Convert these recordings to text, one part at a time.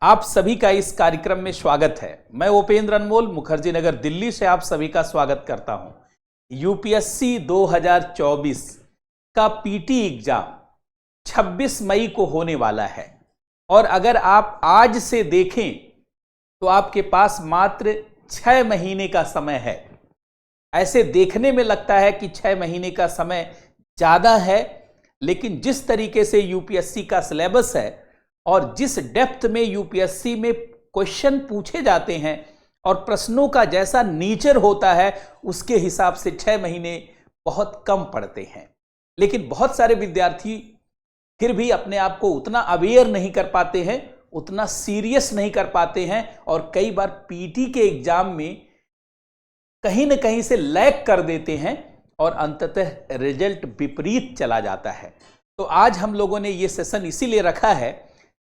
आप सभी का इस कार्यक्रम में स्वागत है। मैं उपेंद्र अनमोल मुखर्जी नगर दिल्ली से आप सभी का स्वागत करता हूं। यूपीएससी 2024 का पीटी एग्जाम 26 मई को होने वाला है और अगर आप आज से देखें तो आपके पास मात्र 6 महीने का समय है। ऐसे देखने में लगता है कि 6 महीने का समय ज़्यादा है, लेकिन जिस तरीके से यूपीएससी का सिलेबस है और जिस डेप्थ में यूपीएससी में क्वेश्चन पूछे जाते हैं और प्रश्नों का जैसा नेचर होता है, उसके हिसाब से 6 महीने बहुत कम पड़ते हैं। लेकिन बहुत सारे विद्यार्थी फिर भी अपने आप को उतना अवेयर नहीं कर पाते हैं, उतना सीरियस नहीं कर पाते हैं और कई बार पीटी के एग्जाम में कहीं ना कहीं से लैग कर देते हैं और अंततः रिजल्ट विपरीत चला जाता है। तो आज हम लोगों ने ये सेशन इसीलिए रखा है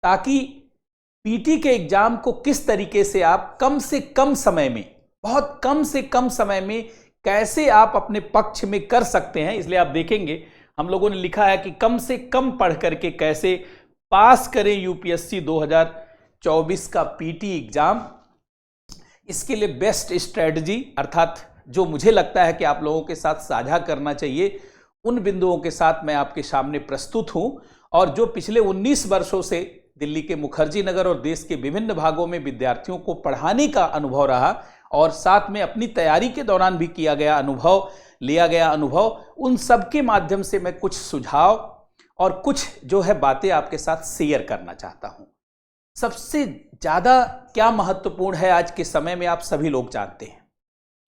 ताकि पीटी के एग्जाम को किस तरीके से आप कम से कम समय में, बहुत कम से कम समय में कैसे आप अपने पक्ष में कर सकते हैं। इसलिए आप देखेंगे हम लोगों ने लिखा है कि कम से कम पढ़ करके कैसे पास करें यूपीएससी 2024 का पीटी एग्जाम। इसके लिए बेस्ट स्ट्रेटजी अर्थात जो मुझे लगता है कि आप लोगों के साथ साझा करना चाहिए, उन बिंदुओं के साथ मैं आपके सामने प्रस्तुत हूं और जो पिछले 19 वर्षों से दिल्ली के मुखर्जी नगर और देश के विभिन्न भागों में विद्यार्थियों को पढ़ाने का अनुभव रहा और साथ में अपनी तैयारी के दौरान भी लिया गया अनुभव, उन सब के माध्यम से मैं कुछ सुझाव और कुछ जो है बातें आपके साथ शेयर करना चाहता हूं। सबसे ज्यादा क्या महत्वपूर्ण है आज के समय में, आप सभी लोग जानते हैं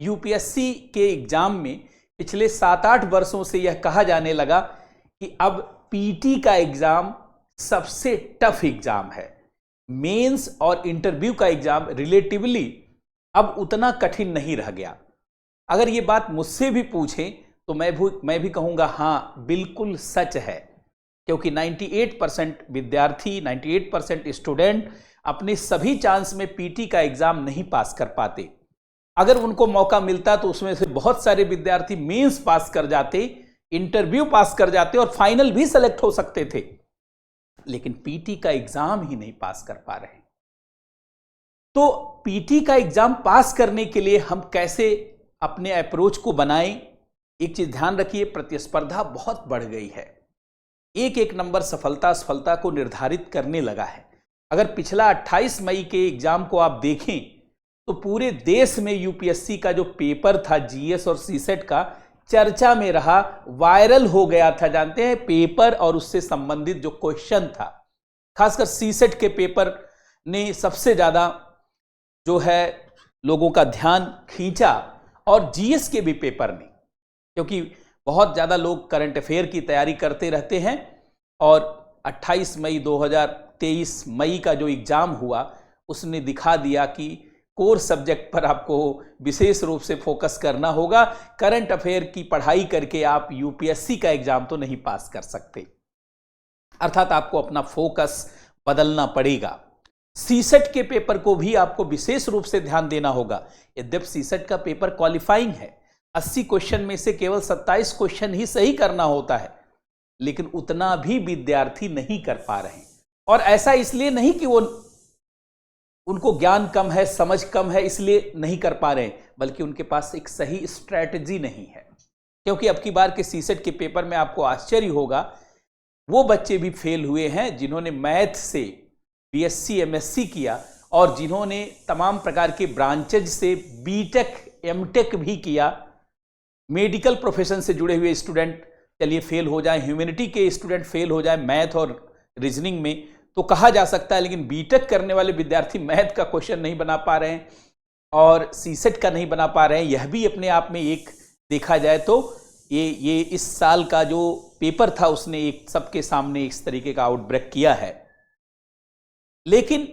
यूपीएससी के एग्जाम में पिछले 7-8 वर्षों से यह कहा जाने लगा कि अब पीटी का एग्जाम सबसे टफ एग्जाम है। मेंस और इंटरव्यू का एग्जाम रिलेटिवली अब उतना कठिन नहीं रह गया। अगर ये बात मुझसे भी पूछें तो मैं भी कहूंगा हाँ, बिल्कुल सच है, क्योंकि 98% विद्यार्थी, 98% स्टूडेंट अपने सभी चांस में पीटी का एग्जाम नहीं पास कर पाते। अगर उनको मौका मिलता तो उसमें से बहुत सारे विद्यार्थी मेंस पास कर जाते, इंटरव्यू पास कर जाते और फाइनल भी सेलेक्ट हो सकते थे, लेकिन पीटी का एग्जाम ही नहीं पास कर पा रहे। तो पीटी का एग्जाम पास करने के लिए हम कैसे अपने अप्रोच को बनाएं। एक चीज ध्यान रखिए, प्रतिस्पर्धा बहुत बढ़ गई है। एक नंबर सफलता को निर्धारित करने लगा है। अगर पिछला 28 मई के एग्जाम को आप देखें तो पूरे देश में यूपीएससी का जो पेपर था जीएस और सीसेट का चर्चा में रहा, वायरल हो गया था। जानते हैं, पेपर और उससे संबंधित जो क्वेश्चन था, खासकर सीसेट के पेपर ने सबसे ज्यादा जो है लोगों का ध्यान खींचा और जीएस के भी पेपर ने, क्योंकि बहुत ज्यादा लोग करंट अफेयर की तैयारी करते रहते हैं और 28 मई 2023 मई का जो एग्जाम हुआ उसने दिखा दिया कि कोर सब्जेक्ट पर आपको विशेष रूप से फोकस करना होगा। करंट अफेयर की पढ़ाई करके आप यूपीएससी का एग्जाम तो नहीं पास कर सकते, अर्थात आपको अपना फोकस बदलना पड़ेगा। सीसेट के पेपर को भी आपको विशेष रूप से ध्यान देना होगा। यद्यपि सीसेट का पेपर क्वालिफाइंग है, 80 क्वेश्चन में से केवल 27 क्वेश्चन ही सही करना होता है, लेकिन उतना भी विद्यार्थी नहीं कर पा रहे हैं। और ऐसा इसलिए नहीं कि उनको ज्ञान कम है, समझ कम है, इसलिए नहीं कर पा रहे हैं, बल्कि उनके पास एक सही स्ट्रैटेजी नहीं है। क्योंकि अब की बार के सीसेट के पेपर में आपको आश्चर्य होगा, वो बच्चे भी फेल हुए हैं जिन्होंने मैथ से बीएससी एमएससी किया और जिन्होंने तमाम प्रकार के ब्रांचेज से बीटेक एमटेक भी किया। मेडिकल प्रोफेशन से जुड़े हुए स्टूडेंट चलिए फेल हो जाए, ह्यूमैनिटी के स्टूडेंट फेल हो जाए मैथ और रीजनिंग में तो कहा जा सकता है, लेकिन बीटेक करने वाले विद्यार्थी मैथ का क्वेश्चन नहीं बना पा रहे हैं और सीसेट का नहीं बना पा रहे हैं। यह भी अपने आप में एक देखा जाए तो ये इस साल का जो पेपर था उसने एक सबके सामने इस तरीके का आउटब्रेक किया है। लेकिन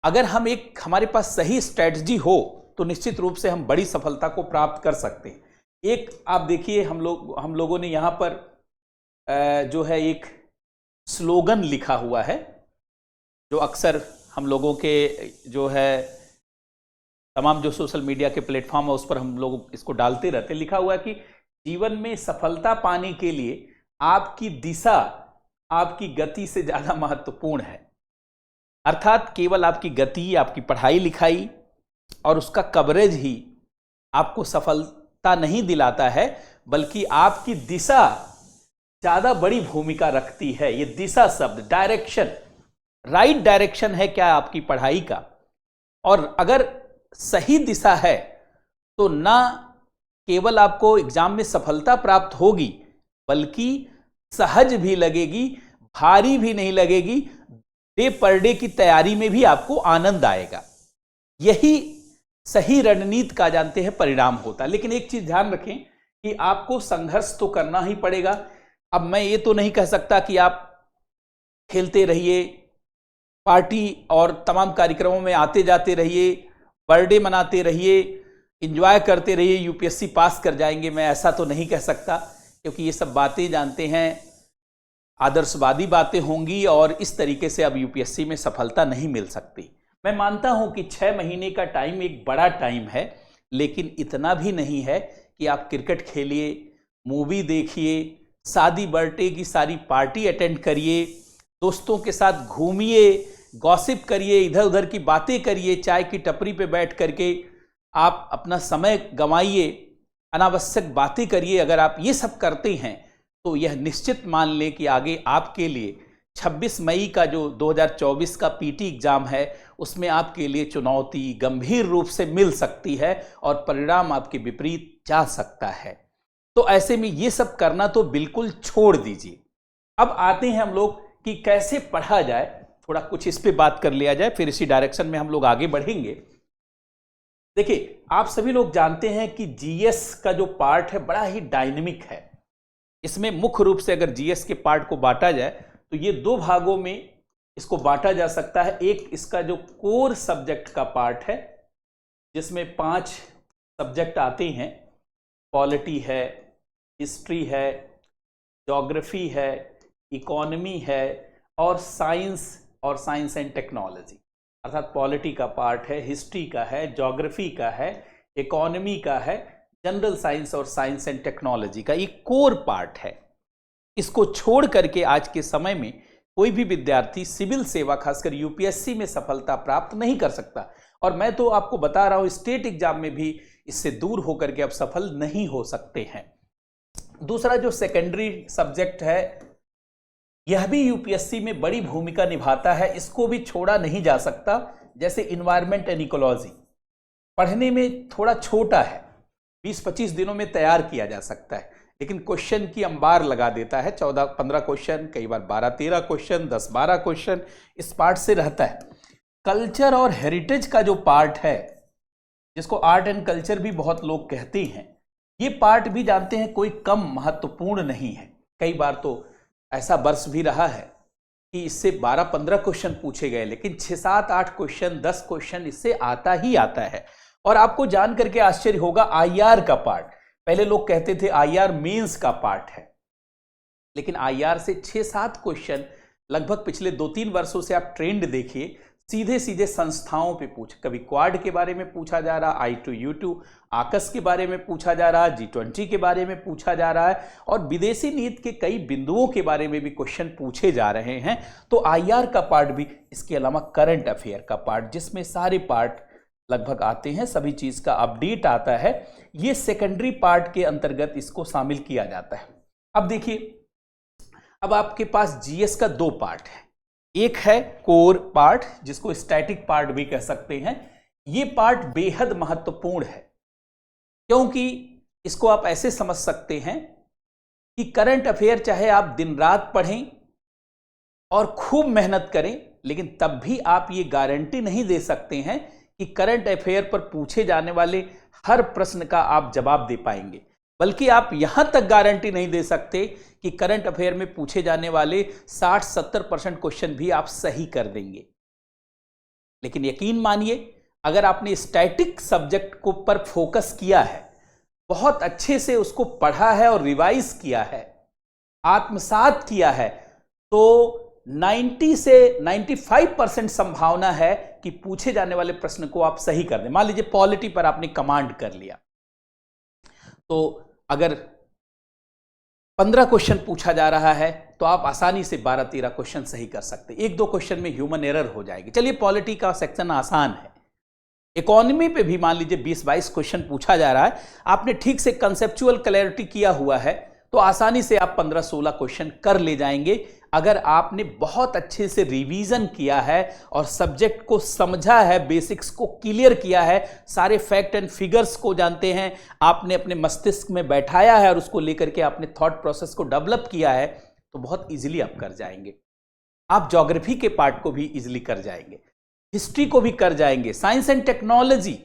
अगर हमारे पास सही स्ट्रेटजी हो तो निश्चित रूप से हम बड़ी सफलता को प्राप्त कर सकते हैं। एक आप देखिए, हम लोगों ने यहाँ पर जो है एक स्लोगन लिखा हुआ है जो अक्सर हम लोगों के जो है तमाम जो सोशल मीडिया के प्लेटफॉर्म है उस पर हम लोग इसको डालते रहते। लिखा हुआ है कि जीवन में सफलता पाने के लिए आपकी दिशा आपकी गति से ज्यादा महत्वपूर्ण है। अर्थात केवल आपकी गति, आपकी पढ़ाई लिखाई और उसका कवरेज ही आपको सफलता नहीं दिलाता है, बल्कि आपकी दिशा ज्यादा बड़ी भूमिका रखती है। ये दिशा शब्द, डायरेक्शन, राइट डायरेक्शन है क्या आपकी पढ़ाई का, और अगर सही दिशा है तो ना केवल आपको एग्जाम में सफलता प्राप्त होगी, बल्कि सहज भी लगेगी, भारी भी नहीं लगेगी, डे पर डे की तैयारी में भी आपको आनंद आएगा। यही सही रणनीति का जानते हैं परिणाम होता है। लेकिन एक चीज ध्यान रखें कि आपको संघर्ष तो करना ही पड़ेगा। अब मैं ये तो नहीं कह सकता कि आप खेलते रहिए, पार्टी और तमाम कार्यक्रमों में आते जाते रहिए, बर्थडे मनाते रहिए, एंजॉय करते रहिए, यूपीएससी पास कर जाएंगे। मैं ऐसा तो नहीं कह सकता, क्योंकि ये सब बातें जानते हैं आदर्शवादी बातें होंगी और इस तरीके से अब यूपीएससी में सफलता नहीं मिल सकती। मैं मानता हूं कि 6 महीने का टाइम एक बड़ा टाइम है, लेकिन इतना भी नहीं है कि आप क्रिकेट खेलिए, मूवी देखिए, शादी बर्थडे की सारी पार्टी अटेंड करिए, दोस्तों के साथ घूमिए, गॉसिप करिए, इधर उधर की बातें करिए, चाय की टपरी पे बैठ करके आप अपना समय गंवाइए, अनावश्यक बातें करिए। अगर आप ये सब करते हैं तो यह निश्चित मान लें कि आगे आपके लिए 26 मई का जो 2024 का पीटी एग्जाम है, उसमें आपके लिए चुनौती गंभीर रूप से मिल सकती है और परिणाम आपके विपरीत जा सकता है। तो ऐसे में ये सब करना तो बिल्कुल छोड़ दीजिए। अब आते हैं हम लोग कि कैसे पढ़ा जाए, थोड़ा कुछ इस पे बात कर लिया जाए, फिर इसी डायरेक्शन में हम लोग आगे बढ़ेंगे। देखिए, आप सभी लोग जानते हैं कि जीएस का जो पार्ट है बड़ा ही डायनेमिक है। इसमें मुख्य रूप से अगर जीएस के पार्ट को बांटा जाए तो ये 2 भागों में इसको बांटा जा सकता है। एक इसका जो कोर सब्जेक्ट का पार्ट है, जिसमें 5 सब्जेक्ट आते हैं, पॉलिटी है, हिस्ट्री है, ज्योग्राफी है, इकोनॉमी है और साइंस एंड टेक्नोलॉजी। अर्थात पॉलिटी का पार्ट है, हिस्ट्री का है, ज्योग्राफी का है, इकोनॉमी का है, जनरल साइंस और साइंस एंड टेक्नोलॉजी का। ये कोर पार्ट है। इसको छोड़ करके आज के समय में कोई भी विद्यार्थी सिविल सेवा, खासकर यूपीएससी में सफलता प्राप्त नहीं कर सकता। और मैं तो आपको बता रहा हूं, स्टेट एग्जाम में भी इससे दूर होकर के अब सफल नहीं हो सकते हैं। दूसरा जो सेकेंडरी सब्जेक्ट है, यह भी यूपीएससी में बड़ी भूमिका निभाता है, इसको भी छोड़ा नहीं जा सकता। जैसे इन्वायरमेंट एंड इकोलॉजी पढ़ने में थोड़ा छोटा है, 20-25 दिनों में तैयार किया जा सकता है, लेकिन क्वेश्चन की अंबार लगा देता है। 14-15 क्वेश्चन, कई बार 12-13 क्वेश्चन, 10-12 क्वेश्चन इस पार्ट से रहता है। कल्चर और हेरिटेज का जो पार्ट है, जिसको आर्ट एंड कल्चर भी बहुत लोग कहते हैं, ये पार्ट भी जानते हैं कोई कम महत्वपूर्ण नहीं है। कई बार तो ऐसा वर्ष भी रहा है कि इससे 12-15 क्वेश्चन पूछे गए, लेकिन 6-7-8 क्वेश्चन, 10 क्वेश्चन इससे आता ही आता है। और आपको जान करके आश्चर्य होगा, आईआर का पार्ट, पहले लोग कहते थे आईआर मेंस का पार्ट है, लेकिन आईआर से 6-7 क्वेश्चन लगभग पिछले 2-3 वर्षों से आप ट्रेंड देखिए, सीधे सीधे संस्थाओं पे कभी क्वाड के बारे में पूछा जा रहा, I2U2 आकस के बारे में पूछा जा रहा, G20 के बारे में पूछा जा रहा है, और विदेशी नीति के कई बिंदुओं के बारे में भी क्वेश्चन पूछे जा रहे हैं। तो आईआर का पार्ट भी, इसके अलावा करंट अफेयर का पार्ट, जिसमें सारे पार्ट लगभग आते हैं, सभी चीज का अपडेट आता है, ये सेकेंडरी पार्ट के अंतर्गत इसको शामिल किया जाता है। अब देखिए, अब आपके पास जीएस का 2 पार्ट है। एक है कोर पार्ट, जिसको स्टैटिक पार्ट भी कह सकते हैं। ये पार्ट बेहद महत्वपूर्ण है, क्योंकि इसको आप ऐसे समझ सकते हैं कि करंट अफेयर चाहे आप दिन रात पढ़ें और खूब मेहनत करें, लेकिन तब भी आप ये गारंटी नहीं दे सकते हैं कि करंट अफेयर पर पूछे जाने वाले हर प्रश्न का आप जवाब दे पाएंगे। बल्कि आप यहां तक गारंटी नहीं दे सकते कि करंट अफेयर में पूछे जाने वाले 60-70% क्वेश्चन भी आप सही कर देंगे। लेकिन यकीन मानिए, अगर आपने स्टैटिक सब्जेक्ट को पर फोकस किया है, बहुत अच्छे से उसको पढ़ा है और रिवाइज किया है, आत्मसात किया है, तो 90 से 95% संभावना है कि पूछे जाने वाले प्रश्न को आप सही कर दें। मान लीजिए पॉलिटी पर आपने कमांड कर लिया, तो अगर 15 क्वेश्चन पूछा जा रहा है तो आप आसानी से 12-13 क्वेश्चन सही कर सकते हैं। 1-2 क्वेश्चन में ह्यूमन एरर हो जाएगी। चलिए, पॉलिटी का सेक्शन आसान है। इकोनॉमी पे भी मान लीजिए 20-22 क्वेश्चन पूछा जा रहा है, आपने ठीक से कंसेप्चुअल क्लैरिटी किया हुआ है तो आसानी से आप 15-16 क्वेश्चन कर ले जाएंगे, अगर आपने बहुत अच्छे से रिवीजन किया है और सब्जेक्ट को समझा है, बेसिक्स को क्लियर किया है, सारे फैक्ट एंड फिगर्स को जानते हैं, आपने अपने मस्तिष्क में बैठाया है और उसको लेकर के आपने थॉट प्रोसेस को डेवलप किया है, तो बहुत इजीली आप कर जाएंगे। आप ज्योग्राफी के पार्ट को भी इजीली कर जाएंगे, हिस्ट्री को भी कर जाएंगे, साइंस एंड टेक्नोलॉजी।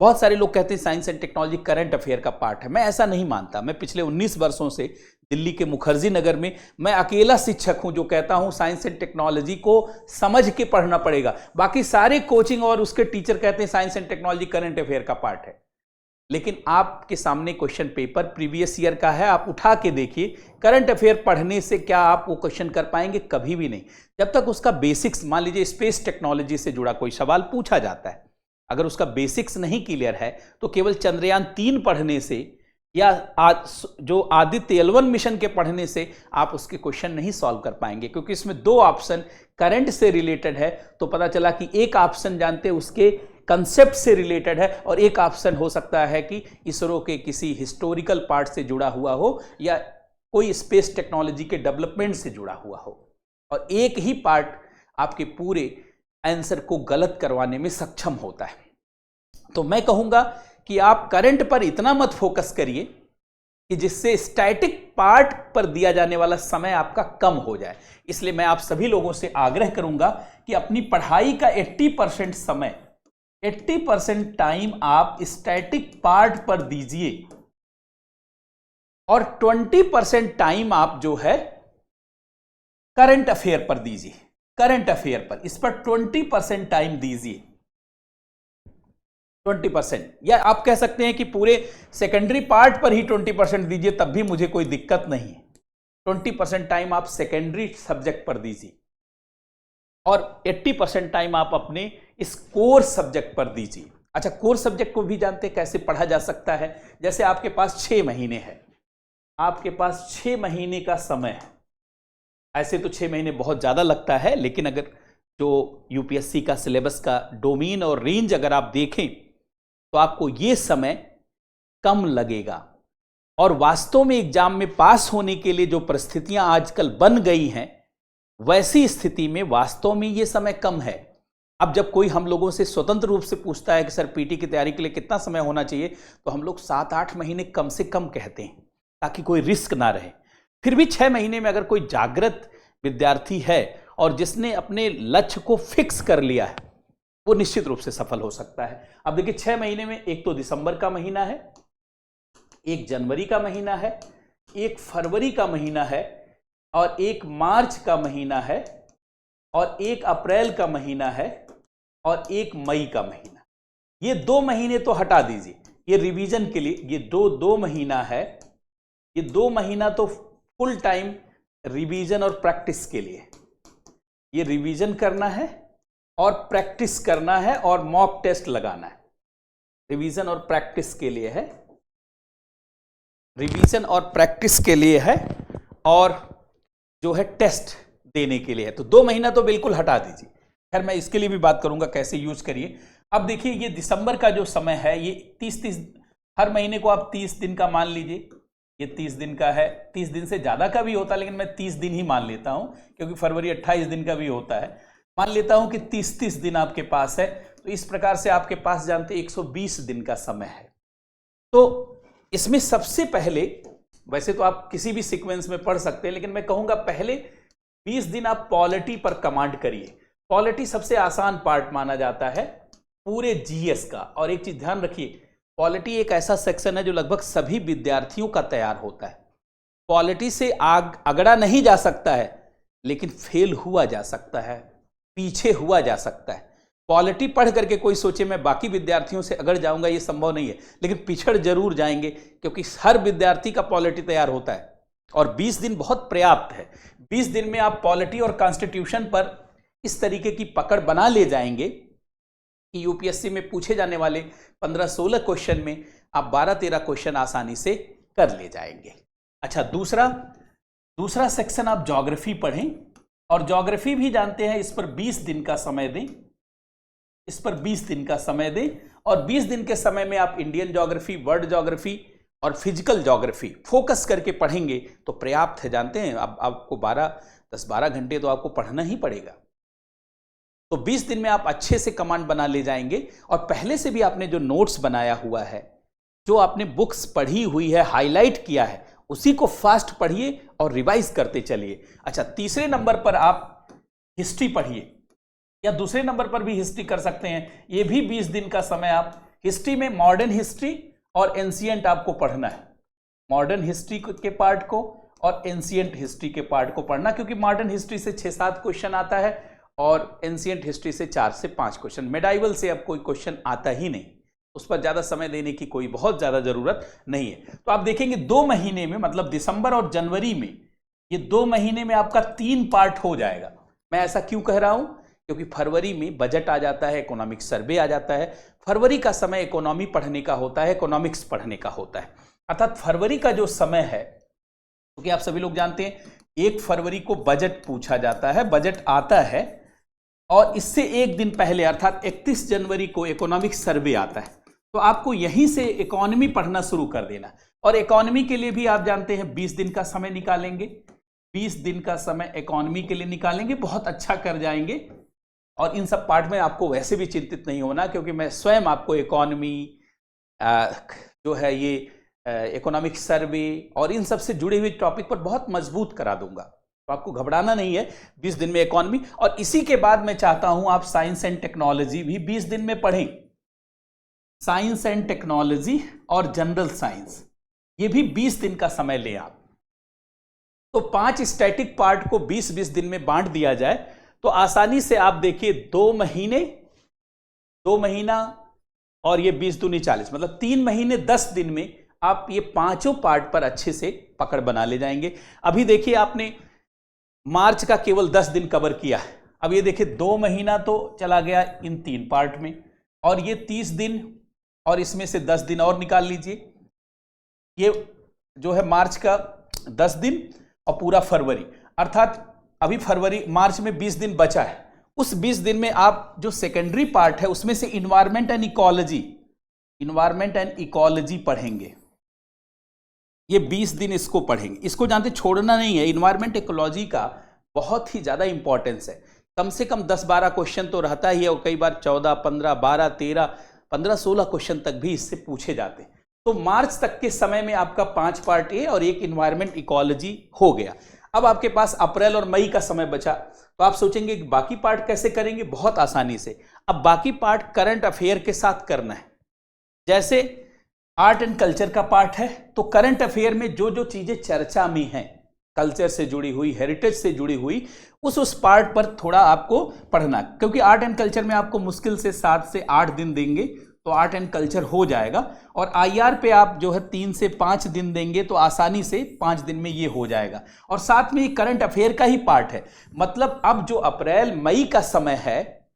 बहुत सारे लोग कहते हैं science and technology current affair का पार्ट है, मैं ऐसा नहीं मानता। मैं पिछले 19 वर्षों से दिल्ली के मुखर्जी नगर में मैं अकेला शिक्षक हूं जो कहता हूं साइंस एंड टेक्नोलॉजी को समझ के पढ़ना पड़ेगा। बाकी सारे कोचिंग और उसके टीचर कहते हैं science and technology current affair का पार्ट है। लेकिन आपके सामने क्वेश्चन पेपर प्रीवियस ईयर का है, आप उठा के देखिए। करंट अफेयर पढ़ने से क्या आप वो क्वेश्चन कर पाएंगे? कभी भी नहीं। जब तक उसका बेसिक्स, मान लीजिए स्पेस टेक्नोलॉजी से जुड़ा कोई सवाल पूछा जाता है, अगर उसका बेसिक्स नहीं क्लियर है तो केवल चंद्रयान 3 पढ़ने से या जो आदित्य L1 मिशन के पढ़ने से आप उसके क्वेश्चन नहीं सॉल्व कर पाएंगे, क्योंकि इसमें 2 ऑप्शन करंट से रिलेटेड है। तो पता चला कि एक ऑप्शन जानते उसके कंसेप्ट से रिलेटेड है और एक ऑप्शन हो सकता है कि इसरो के किसी हिस्टोरिकल पार्ट से जुड़ा हुआ हो या कोई स्पेस टेक्नोलॉजी के डेवलपमेंट से जुड़ा हुआ हो, और एक ही पार्ट आपके पूरे आंसर को गलत करवाने में सक्षम होता है। तो मैं कहूंगा कि आप करंट पर इतना मत फोकस करिए कि जिससे स्टैटिक पार्ट पर दिया जाने वाला समय आपका कम हो जाए। इसलिए मैं आप सभी लोगों से आग्रह करूंगा कि अपनी पढ़ाई का 80% समय, 80% टाइम आप स्टैटिक पार्ट पर दीजिए और 20% टाइम आप जो है करंट अफेयर पर दीजिए। करंट अफेयर पर इस पर 20% टाइम दीजिए, 20%, या आप कह सकते हैं कि पूरे सेकेंडरी पार्ट पर ही 20% दीजिए, तब भी मुझे कोई दिक्कत नहीं है। 20% टाइम आप सेकेंडरी सब्जेक्ट पर दीजिए और 80% टाइम आप अपने इस कोर सब्जेक्ट पर दीजिए। अच्छा, कोर सब्जेक्ट को भी जानते हैं कैसे पढ़ा जा सकता है। जैसे आपके पास 6 महीने है, आपके पास 6 महीने का समय है। ऐसे तो 6 महीने बहुत ज़्यादा लगता है, लेकिन अगर जो यूपीएससी का सिलेबस का डोमेन और रेंज अगर आप देखें तो आपको ये समय कम लगेगा। और वास्तव में एग्जाम में पास होने के लिए जो परिस्थितियां आजकल बन गई हैं, वैसी स्थिति में वास्तव में ये समय कम है। अब जब कोई हम लोगों से स्वतंत्र रूप से पूछता है कि सर पीटी की तैयारी के लिए कितना समय होना चाहिए, तो हम लोग 7-8 महीने कम से कम कहते हैं, ताकि कोई रिस्क ना रहे। फिर भी 6 महीने में अगर कोई जागृत विद्यार्थी है और जिसने अपने लक्ष्य को फिक्स कर लिया है, वो निश्चित रूप से सफल हो सकता है। अब देखिए 6 महीने में एक तो दिसंबर का महीना है, एक जनवरी का महीना है, एक फरवरी का महीना है, और एक मार्च का महीना है, और एक अप्रैल का महीना है, और एक मई का महीना। ये 2 महीने तो हटा दीजिए, ये रिवीजन के लिए ये 2 महीना है। ये 2 महीना तो फुल टाइम रिवीजन और प्रैक्टिस के लिए, ये रिवीजन करना है और प्रैक्टिस करना है और मॉक टेस्ट लगाना है। रिवीजन और प्रैक्टिस के लिए है, रिवीजन और प्रैक्टिस के लिए है, और जो है टेस्ट देने के लिए है। तो 2 महीना तो बिल्कुल हटा दीजिए। खैर, मैं इसके लिए भी बात करूंगा कैसे यूज करिए। अब देखिए, ये दिसंबर का जो समय है, ये 30 हर महीने को आप 30 दिन का मान लीजिए। ये 30 दिन का है, 30 दिन से ज्यादा का भी होता है, लेकिन मैं 30 दिन ही मान लेता हूं, क्योंकि फरवरी 28 दिन का भी होता है। मान लेता हूं कि 30 दिन आपके पास है। तो इस प्रकार से आपके पास जानते 120 दिन का समय है। तो इसमें सबसे पहले, वैसे तो आप किसी भी सीक्वेंस में पढ़ सकते हैं, लेकिन मैं कहूंगा पहले 20 दिन आप पॉलिटी पर कमांड करिए। पॉलिटी सबसे आसान पार्ट माना जाता है पूरे जीएस का। और एक चीज ध्यान रखिए, पॉलिटी एक ऐसा सेक्शन है जो लगभग सभी विद्यार्थियों का तैयार होता है। पॉलिटी से अगड़ा नहीं जा सकता है, लेकिन फेल हुआ जा सकता है, पीछे हुआ जा सकता है। पॉलिटी पढ़ करके कोई सोचे मैं बाकी विद्यार्थियों से अगड़ जाऊंगा, ये संभव नहीं है, लेकिन पिछड़ जरूर जाएंगे, क्योंकि हर विद्यार्थी का पॉलिटी तैयार होता है। और 20 दिन बहुत पर्याप्त है। 20 दिन में आप पॉलिटी और कॉन्स्टिट्यूशन पर इस तरीके की पकड़ बना ले जाएंगे कि यूपीएससी में पूछे जाने वाले 15-16 क्वेश्चन में आप 12-13 क्वेश्चन आसानी से कर ले जाएंगे। अच्छा, दूसरा, दूसरा सेक्शन आप ज्योग्राफी पढ़ें, और ज्योग्राफी भी जानते हैं इस पर 20 दिन का समय दें, इस पर 20 दिन का समय दें, और 20 दिन के समय में आप इंडियन ज्योग्राफी, वर्ल्ड ज्योग्राफी और फिजिकल ज्योग्राफी फोकस करके पढ़ेंगे तो पर्याप्त है। जानते हैं अब आपको 10-12 घंटे तो आपको पढ़ना ही पड़ेगा। तो 20 दिन में आप अच्छे से कमांड बना ले जाएंगे, और पहले से भी आपने जो नोट्स बनाया हुआ है, जो आपने बुक्स पढ़ी हुई है, हाईलाइट किया है, उसी को फास्ट पढ़िए और रिवाइज करते चलिए। अच्छा, तीसरे नंबर पर आप हिस्ट्री पढ़िए, या दूसरे नंबर पर भी हिस्ट्री कर सकते हैं। ये भी 20 दिन का समय आप हिस्ट्री में मॉडर्न हिस्ट्री और एंशिएंट आपको पढ़ना है। मॉडर्न हिस्ट्री के पार्ट को और एंशिएंट हिस्ट्री के पार्ट को पढ़ना, क्योंकि मॉडर्न हिस्ट्री से 6-7 क्वेश्चन आता है और एंशिएंट हिस्ट्री से 4 से 5 क्वेश्चन। मेडाइवल से अब कोई क्वेश्चन आता ही नहीं, उस पर ज्यादा समय देने की कोई बहुत ज्यादा जरूरत नहीं है। तो आप देखेंगे 2 महीने में, मतलब दिसंबर और जनवरी में, ये 2 महीने में आपका 3 पार्ट हो जाएगा। मैं ऐसा क्यों कह रहा हूं? क्योंकि फरवरी में बजट आ जाता है, इकोनॉमिक सर्वे आ जाता है। फरवरी का समय इकोनॉमी पढ़ने का होता है, इकोनॉमिक्स पढ़ने का होता है। अर्थात फरवरी का जो समय है, क्योंकि आप सभी लोग जानते हैं 1 फरवरी को बजट पूछा जाता है, बजट आता है, और इससे 1 दिन पहले अर्थात 31 जनवरी को इकोनॉमिक सर्वे आता है। तो आपको यहीं से इकोनॉमी पढ़ना शुरू कर देना। और इकोनॉमी के लिए भी आप जानते हैं 20 दिन का समय निकालेंगे, 20 दिन का समय इकोनॉमी के लिए निकालेंगे, बहुत अच्छा कर जाएंगे। और इन सब पार्ट में आपको वैसे भी चिंतित नहीं होना, क्योंकि मैं स्वयं आपको इकोनॉमी जो है ये इकोनॉमिक सर्वे और इन सब से जुड़े हुए टॉपिक पर बहुत मजबूत करा दूंगा, तो आपको घबराना नहीं है। 20 दिन में इकोनॉमी, और इसी के बाद मैं चाहता हूं आप साइंस एंड टेक्नोलॉजी भी 20 दिन में पढ़ें। साइंस एंड टेक्नोलॉजी और जनरल साइंस, ये भी 20 दिन का समय लें आप। तो 5 स्टैटिक पार्ट को 20-20 दिन में बांट दिया जाए तो आसानी से आप देखिए 2 महीना और ये 20 दूनी 40, मतलब 3 महीने 10 दिन में आप ये 5 पार्ट पर अच्छे से पकड़ बना ले जाएंगे। अभी देखिए आपने मार्च का केवल 10 दिन कवर किया है। अब ये देखिए 2 महीना तो चला गया इन 3 पार्ट में, और ये 30 दिन, और इसमें से 10 दिन और निकाल लीजिए। ये जो है मार्च का 10 दिन और पूरा फरवरी, अर्थात अभी मार्च में 20 दिन बचा है। उस 20 दिन में आप जो सेकेंडरी पार्ट है उसमें से इन्वायरमेंट एंड इकोलॉजी पढ़ेंगे। ये 20 दिन इसको पढ़ेंगे, इसको जानते छोड़ना नहीं है। इन्वायरमेंट इकोलॉजी का बहुत ही ज्यादा इंपॉर्टेंस है, कम से कम 10-12 क्वेश्चन तो रहता ही है, और कई बार 14, 15, 12, 13, 15, 16 क्वेश्चन तक भी इससे पूछे जाते हैं। तो मार्च तक के समय में आपका 5 पार्ट ए और 1 इन्वायरमेंट इकोलॉजी हो गया। अब आपके पास अप्रैल और मई का समय बचा, तो आप सोचेंगे कि बाकी पार्ट कैसे करेंगे? बहुत आसानी से। अब बाकी पार्ट करंट अफेयर के साथ करना है। जैसे आर्ट एंड कल्चर का पार्ट है, तो करंट अफेयर में जो जो चीजें चर्चा में हैं, कल्चर से जुड़ी हुई, हेरिटेज से जुड़ी हुई, उस पार्ट पर थोड़ा आपको पढ़ना, क्योंकि आर्ट एंड कल्चर में आपको मुश्किल से 7 से 8 दिन देंगे तो आर्ट एंड कल्चर हो जाएगा। और आईआर पे आप जो है 3 से 5 दिन देंगे तो आसानी से 5 दिन में ये हो जाएगा। और साथ में ये करंट अफेयर का ही पार्ट है, मतलब अब जो अप्रैल मई का समय है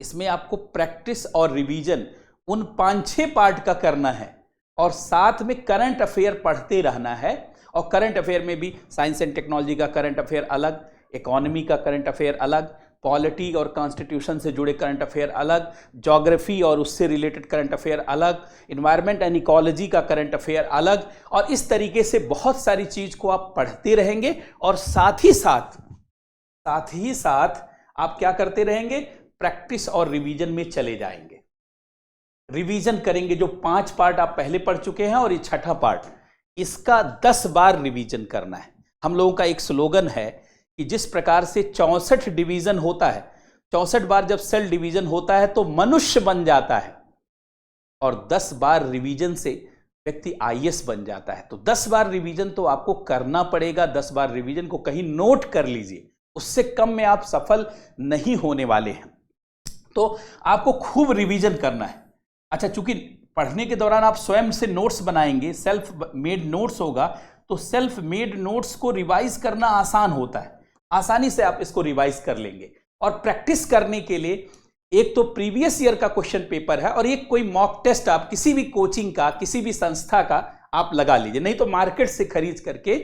इसमें आपको प्रैक्टिस और रिवीजन उन 5-6 पार्ट का करना है, और साथ में करंट अफेयर पढ़ते रहना है। और करंट अफेयर में भी साइंस एंड टेक्नोलॉजी का करंट अफेयर अलग, इकोनॉमी का करंट अफेयर अलग, पॉलिटी और कॉन्स्टिट्यूशन से जुड़े करंट अफेयर अलग, ज्योग्राफी और उससे रिलेटेड करंट अफेयर अलग, इन्वायरमेंट एंड इकोलॉजी का करंट अफेयर अलग। और इस तरीके से बहुत सारी चीज को आप पढ़ते रहेंगे, और साथ ही साथ आप क्या करते रहेंगे? प्रैक्टिस और रिवीजन में चले जाएंगे। रिवीजन करेंगे, जो 5 पार्ट आप पहले पढ़ चुके हैं और ये 6ठा पार्ट, इसका 10 बार रिवीजन करना है। हम लोगों का एक स्लोगन है कि जिस प्रकार से 64 डिवीजन होता है, 64 बार जब सेल डिवीजन होता है तो मनुष्य बन जाता है, और 10 बार रिवीजन से व्यक्ति आईएएस बन जाता है। तो 10 बार रिवीजन तो आपको करना पड़ेगा। 10 बार रिवीजन को कहीं नोट कर लीजिए, उससे कम में आप सफल नहीं होने वाले हैं। तो आपको खूब रिवीजन करना है। अच्छा, चूंकि पढ़ने के दौरान आप स्वयं से नोट्स बनाएंगे, सेल्फ मेड नोट्स होगा, तो सेल्फ मेड नोट्स को रिवाइज करना आसान होता है, आसानी से आप इसको रिवाइज कर लेंगे। और प्रैक्टिस करने के लिए एक तो प्रीवियस ईयर का क्वेश्चन पेपर है, और एक कोई मॉक टेस्ट आप किसी भी कोचिंग का, किसी भी संस्था का आप लगा लीजिए, नहीं तो मार्केट से खरीद करके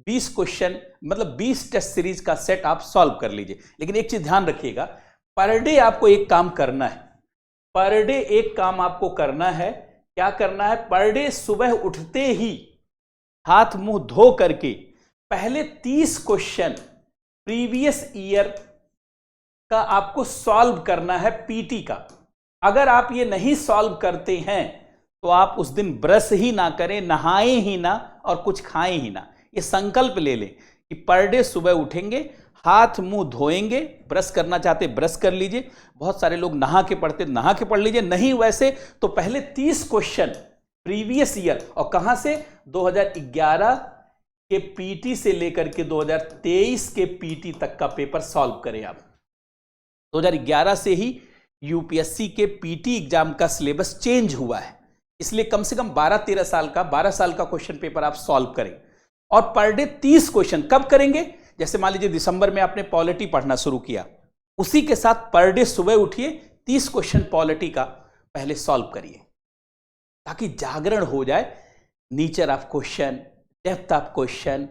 20 क्वेश्चन मतलब 20 टेस्ट सीरीज का सेट आप सॉल्व कर लीजिए। लेकिन एक चीज ध्यान रखिएगा, पर डे आपको एक काम करना है, पर डे एक काम आपको करना है। क्या करना है? पर डे सुबह उठते ही हाथ मुंह धो करके पहले 30 क्वेश्चन प्रीवियस ईयर का आपको सॉल्व करना है, पीटी का। अगर आप ये नहीं सॉल्व करते हैं तो आप उस दिन ब्रश ही ना करें, नहाएं ही ना और कुछ खाएं ही ना। ये संकल्प ले लें कि पर डे सुबह उठेंगे, हाथ मुंह धोएंगे, ब्रश करना चाहते ब्रश कर लीजिए। बहुत सारे लोग नहा के पढ़ते, नहा के पढ़ लीजिए, नहीं वैसे तो पहले 30 क्वेश्चन प्रीवियस ईयर, और कहां से? 2011 के पीटी से लेकर के 2023 के पीटी तक का पेपर सॉल्व करें आप। 2011 से ही यूपीएससी के पीटी एग्जाम का सिलेबस चेंज हुआ है, इसलिए कम से कम 12-13 साल का 12 साल का क्वेश्चन पेपर आप सॉल्व करें। और पर डे 30 क्वेश्चन कब करेंगे? जैसे मान लीजिए दिसंबर में आपने पॉलिटी पढ़ना शुरू किया, उसी के साथ पर डे सुबह उठिए, 30 क्वेश्चन पॉलिटी का पहले सॉल्व करिए, ताकि जागरण हो जाए। Nature of question, depth of question,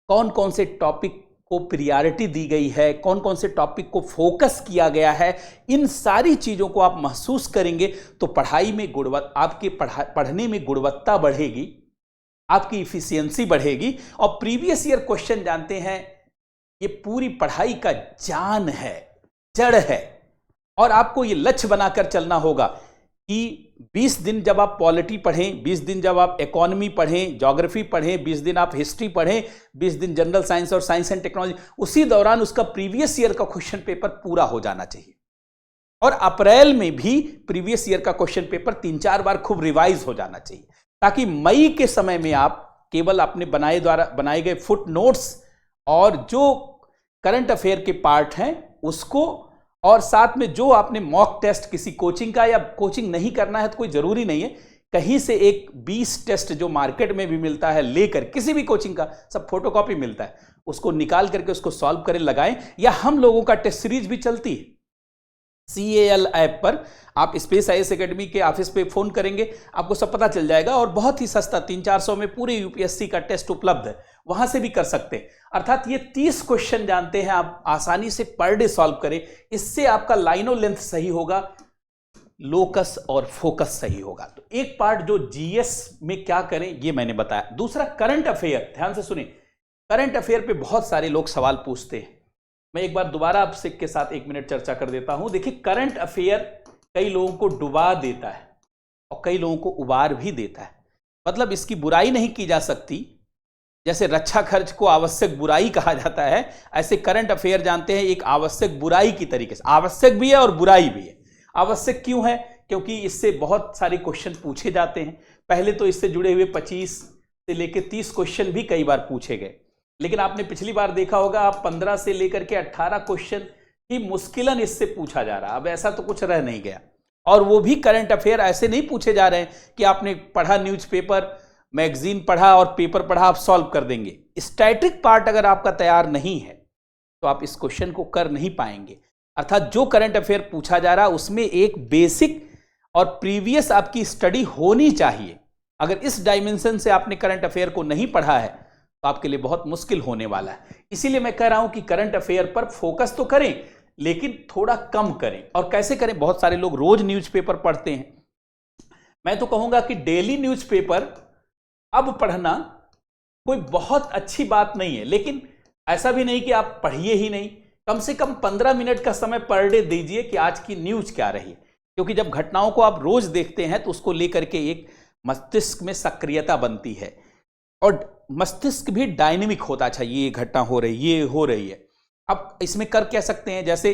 कौन कौन से टॉपिक को प्रियॉरिटी दी गई है, कौन कौन से टॉपिक को फोकस किया गया है, इन सारी चीजों को आप महसूस करेंगे तो पढ़ाई में गुणवत्ता, आपके पढ़ने में गुणवत्ता बढ़ेगी, आपकी इफिशियंसी बढ़ेगी। और प्रीवियस ईयर क्वेश्चन जानते हैं, ये पूरी पढ़ाई का जान है, जड़ है। और आपको ये लक्ष्य बनाकर चलना होगा कि 20 दिन जब आप पॉलिटी पढ़ें, 20 दिन जब आप इकोनॉमी पढ़ें, ज्योग्राफी पढ़ें, 20 दिन आप हिस्ट्री पढ़ें, 20 दिन जनरल साइंस और साइंस एंड टेक्नोलॉजी, उसी दौरान उसका प्रीवियस ईयर का क्वेश्चन पेपर पूरा हो जाना चाहिए। और अप्रैल में भी प्रीवियस ईयर का क्वेश्चन पेपर 3-4 बार खूब रिवाइज हो जाना चाहिए, ताकि मई के समय में आप केवल अपने बनाए गए फुट नोट्स और जो करंट अफेयर के पार्ट हैं उसको, और साथ में जो आपने मॉक टेस्ट किसी कोचिंग का, या कोचिंग नहीं करना है तो कोई जरूरी नहीं है, कहीं से एक 20 टेस्ट जो मार्केट में भी मिलता है लेकर, किसी भी कोचिंग का सब फोटोकॉपी मिलता है, उसको निकाल करके उसको सॉल्व करें, लगाएं। या हम लोगों का टेस्ट सीरीज भी चलती है CAL ऐप पर, आप स्पेस IAS एकेडमी के ऑफिस पे फोन करेंगे, आपको सब पता चल जाएगा। और बहुत ही सस्ता 300-400 में पूरे यूपीएससी का टेस्ट उपलब्ध है, वहां से भी कर सकते हैं। अर्थात ये 30 क्वेश्चन जानते हैं आप आसानी से पर डे सॉल्व करें, इससे आपका लाइनो लेंथ सही होगा, लोकस और फोकस सही होगा। तो एक पार्ट जो GS में क्या करें ये मैंने बताया। दूसरा करंट अफेयर, ध्यान से सुनिए, करंट अफेयर पे बहुत सारे लोग सवाल पूछते हैं। मैं एक बार दोबारा आपसे के साथ 1 मिनट चर्चा कर देता हूं। देखिए, करंट अफेयर कई लोगों को डुबा देता है और कई लोगों को उबार भी देता है। मतलब इसकी बुराई नहीं की जा सकती, जैसे रक्षा खर्च को आवश्यक बुराई कहा जाता है, ऐसे करंट अफेयर जानते हैं एक आवश्यक बुराई की तरीके से। आवश्यक भी है और बुराई भी है। आवश्यक क्यों है? क्योंकि इससे बहुत सारे क्वेश्चन पूछे जाते हैं। पहले तो इससे जुड़े हुए 25 से लेकर 30 क्वेश्चन भी कई बार पूछे गए, लेकिन आपने पिछली बार देखा होगा, आप 15 से लेकर के 18 क्वेश्चन ही मुश्किलन इससे पूछा जा रहा। अब ऐसा तो कुछ रह नहीं गया। और वो भी करंट अफेयर ऐसे नहीं पूछे जा रहे हैं कि आपने पढ़ा न्यूज़पेपर, मैगजीन पढ़ा और पेपर पढ़ा, आप सॉल्व कर देंगे। स्टैटिक पार्ट अगर आपका तैयार नहीं है तो आप इस क्वेश्चन को कर नहीं पाएंगे। अर्थात जो करंट अफेयर पूछा जा रहा है उसमें एक बेसिक और प्रीवियस आपकी स्टडी होनी चाहिए। अगर इस डायमेंशन से आपने करंट अफेयर को नहीं पढ़ा है तो आपके लिए बहुत मुश्किल होने वाला है। इसीलिए मैं कह रहा हूं कि करंट अफेयर पर फोकस तो करें, लेकिन थोड़ा कम करें। और कैसे करें? बहुत सारे लोग रोज न्यूज़पेपर पढ़ते हैं। मैं तो कहूंगा कि डेली न्यूज़पेपर अब पढ़ना कोई बहुत अच्छी बात नहीं है, लेकिन ऐसा भी नहीं कि आप पढ़िए ही नहीं। कम से कम 15 मिनट का समय पर डे दीजिए कि आज की न्यूज क्या रही। क्योंकि जब घटनाओं को आप रोज देखते हैं तो उसको लेकर के एक मस्तिष्क में सक्रियता बनती है, और मस्तिष्क भी डायनेमिक होता। अच्छा, ये घटना हो रही, ये हो रही है। अब इसमें कर क्या सकते हैं? जैसे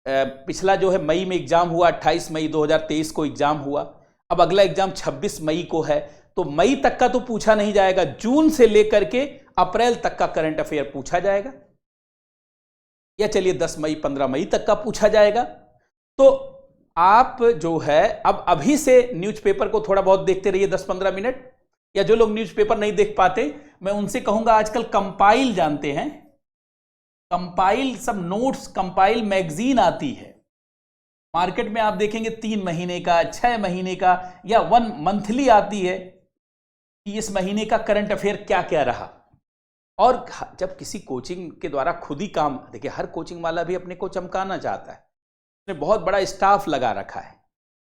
पिछला जो है मई में एग्जाम हुआ, 28 मई 2023 को एग्जाम हुआ। अब अगला एग्जाम 26 मई को है, तो मई तक का तो पूछा नहीं जाएगा, जून से लेकर के अप्रैल तक का करंट अफेयर पूछा जाएगा, या चलिए 10 मई 15 मई तक का पूछा जाएगा। तो आप जो है अब अभी से न्यूज़पेपर को थोड़ा बहुत देखते रहिए 10-15 मिनट। या जो लोग न्यूज़पेपर नहीं देख पाते, मैं उनसे कहूंगा आजकल कंपाइल जानते हैं, कंपाइल सब नोट्स, कंपाइल मैगजीन आती है मार्केट में, आप देखेंगे 3 महीने का, 6 महीने का, या 1 मंथली आती है। कि इस महीने का करंट अफेयर क्या क्या रहा। और जब किसी कोचिंग के द्वारा खुद ही काम, देखिए हर कोचिंग वाला भी अपने को चमकाना चाहता है, उसने बहुत बड़ा स्टाफ लगा रखा है,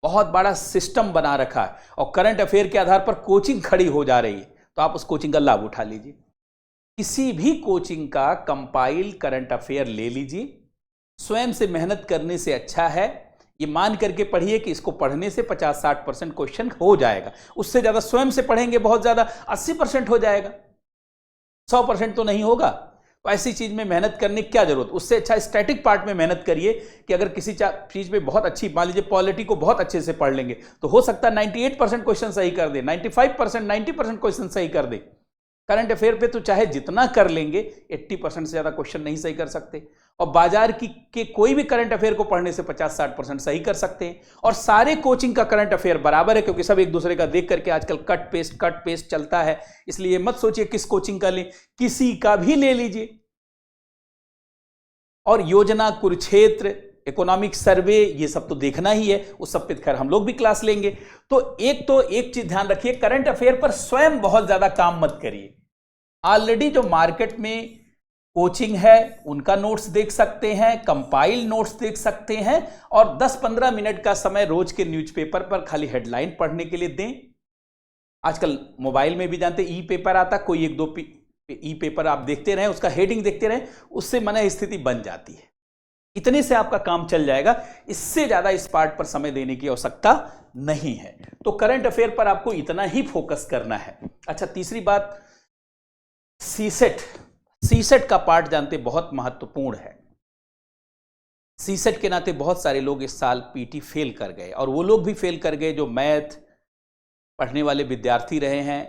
बहुत बड़ा सिस्टम बना रखा है, और करंट अफेयर के आधार पर कोचिंग खड़ी हो जा रही है, तो आप उस कोचिंग का लाभ उठा लीजिए। किसी भी कोचिंग का कंपाइल करंट अफेयर ले लीजिए, स्वयं से मेहनत करने से अच्छा है। ये मान करके पढ़िए कि इसको पढ़ने से 50-60% क्वेश्चन हो जाएगा, उससे ज्यादा स्वयं से पढ़ेंगे बहुत ज्यादा 80% हो जाएगा, 100% तो नहीं होगा। तो ऐसी चीज में मेहनत करने की क्या जरूरत, उससे अच्छा स्टैटिक पार्ट में मेहनत करिए कि अगर किसी चीज में बहुत अच्छी, मान लीजिए पॉलिटी को बहुत अच्छे से पढ़ लेंगे तो हो सकता है 98% क्वेश्चन सही कर दे, 95%, 90% क्वेश्चन सही कर दे। करंट अफेयर पे तो चाहे जितना कर लेंगे 80% से ज्यादा क्वेश्चन नहीं सही कर सकते, और बाजार के कोई भी करंट अफेयर को पढ़ने से 50-60% सही कर सकते हैं। और सारे कोचिंग का करंट अफेयर बराबर है, क्योंकि सब एक दूसरे का देख करके आजकल कट पेस्ट चलता है, इसलिए मत सोचिए किस कोचिंग का ले, किसी का भी ले लीजिए। और योजना, कुरुक्षेत्र, इकोनॉमिक सर्वे, ये सब तो देखना ही है, उस सब पे खैर हम लोग भी क्लास लेंगे। तो एक चीज ध्यान रखिए, करंट अफेयर पर स्वयं बहुत ज्यादा काम मत करिए। ऑलरेडी जो मार्केट में कोचिंग है उनका नोट्स देख सकते हैं, कंपाइल नोट्स देख सकते हैं, और 10-15 मिनट का समय रोज के न्यूज़पेपर पर खाली हेडलाइन पढ़ने के लिए दें। आजकल मोबाइल में भी जानते ई पेपर आता, कोई 1-2 ई पेपर आप देखते रहें, उसका हेडिंग देखते रहें, उससे मन स्थिति बन जाती है। इतने से आपका काम चल जाएगा, इससे ज्यादा इस पार्ट पर समय देने की आवश्यकता नहीं है। तो करंट अफेयर पर आपको इतना ही फोकस करना है। अच्छा, तीसरी बात, सीसेट का पार्ट जानते बहुत महत्वपूर्ण है। सीसेट के नाते बहुत सारे लोग इस साल पीटी फेल कर गए, और वो लोग भी फेल कर गए जो मैथ पढ़ने वाले विद्यार्थी रहे हैं,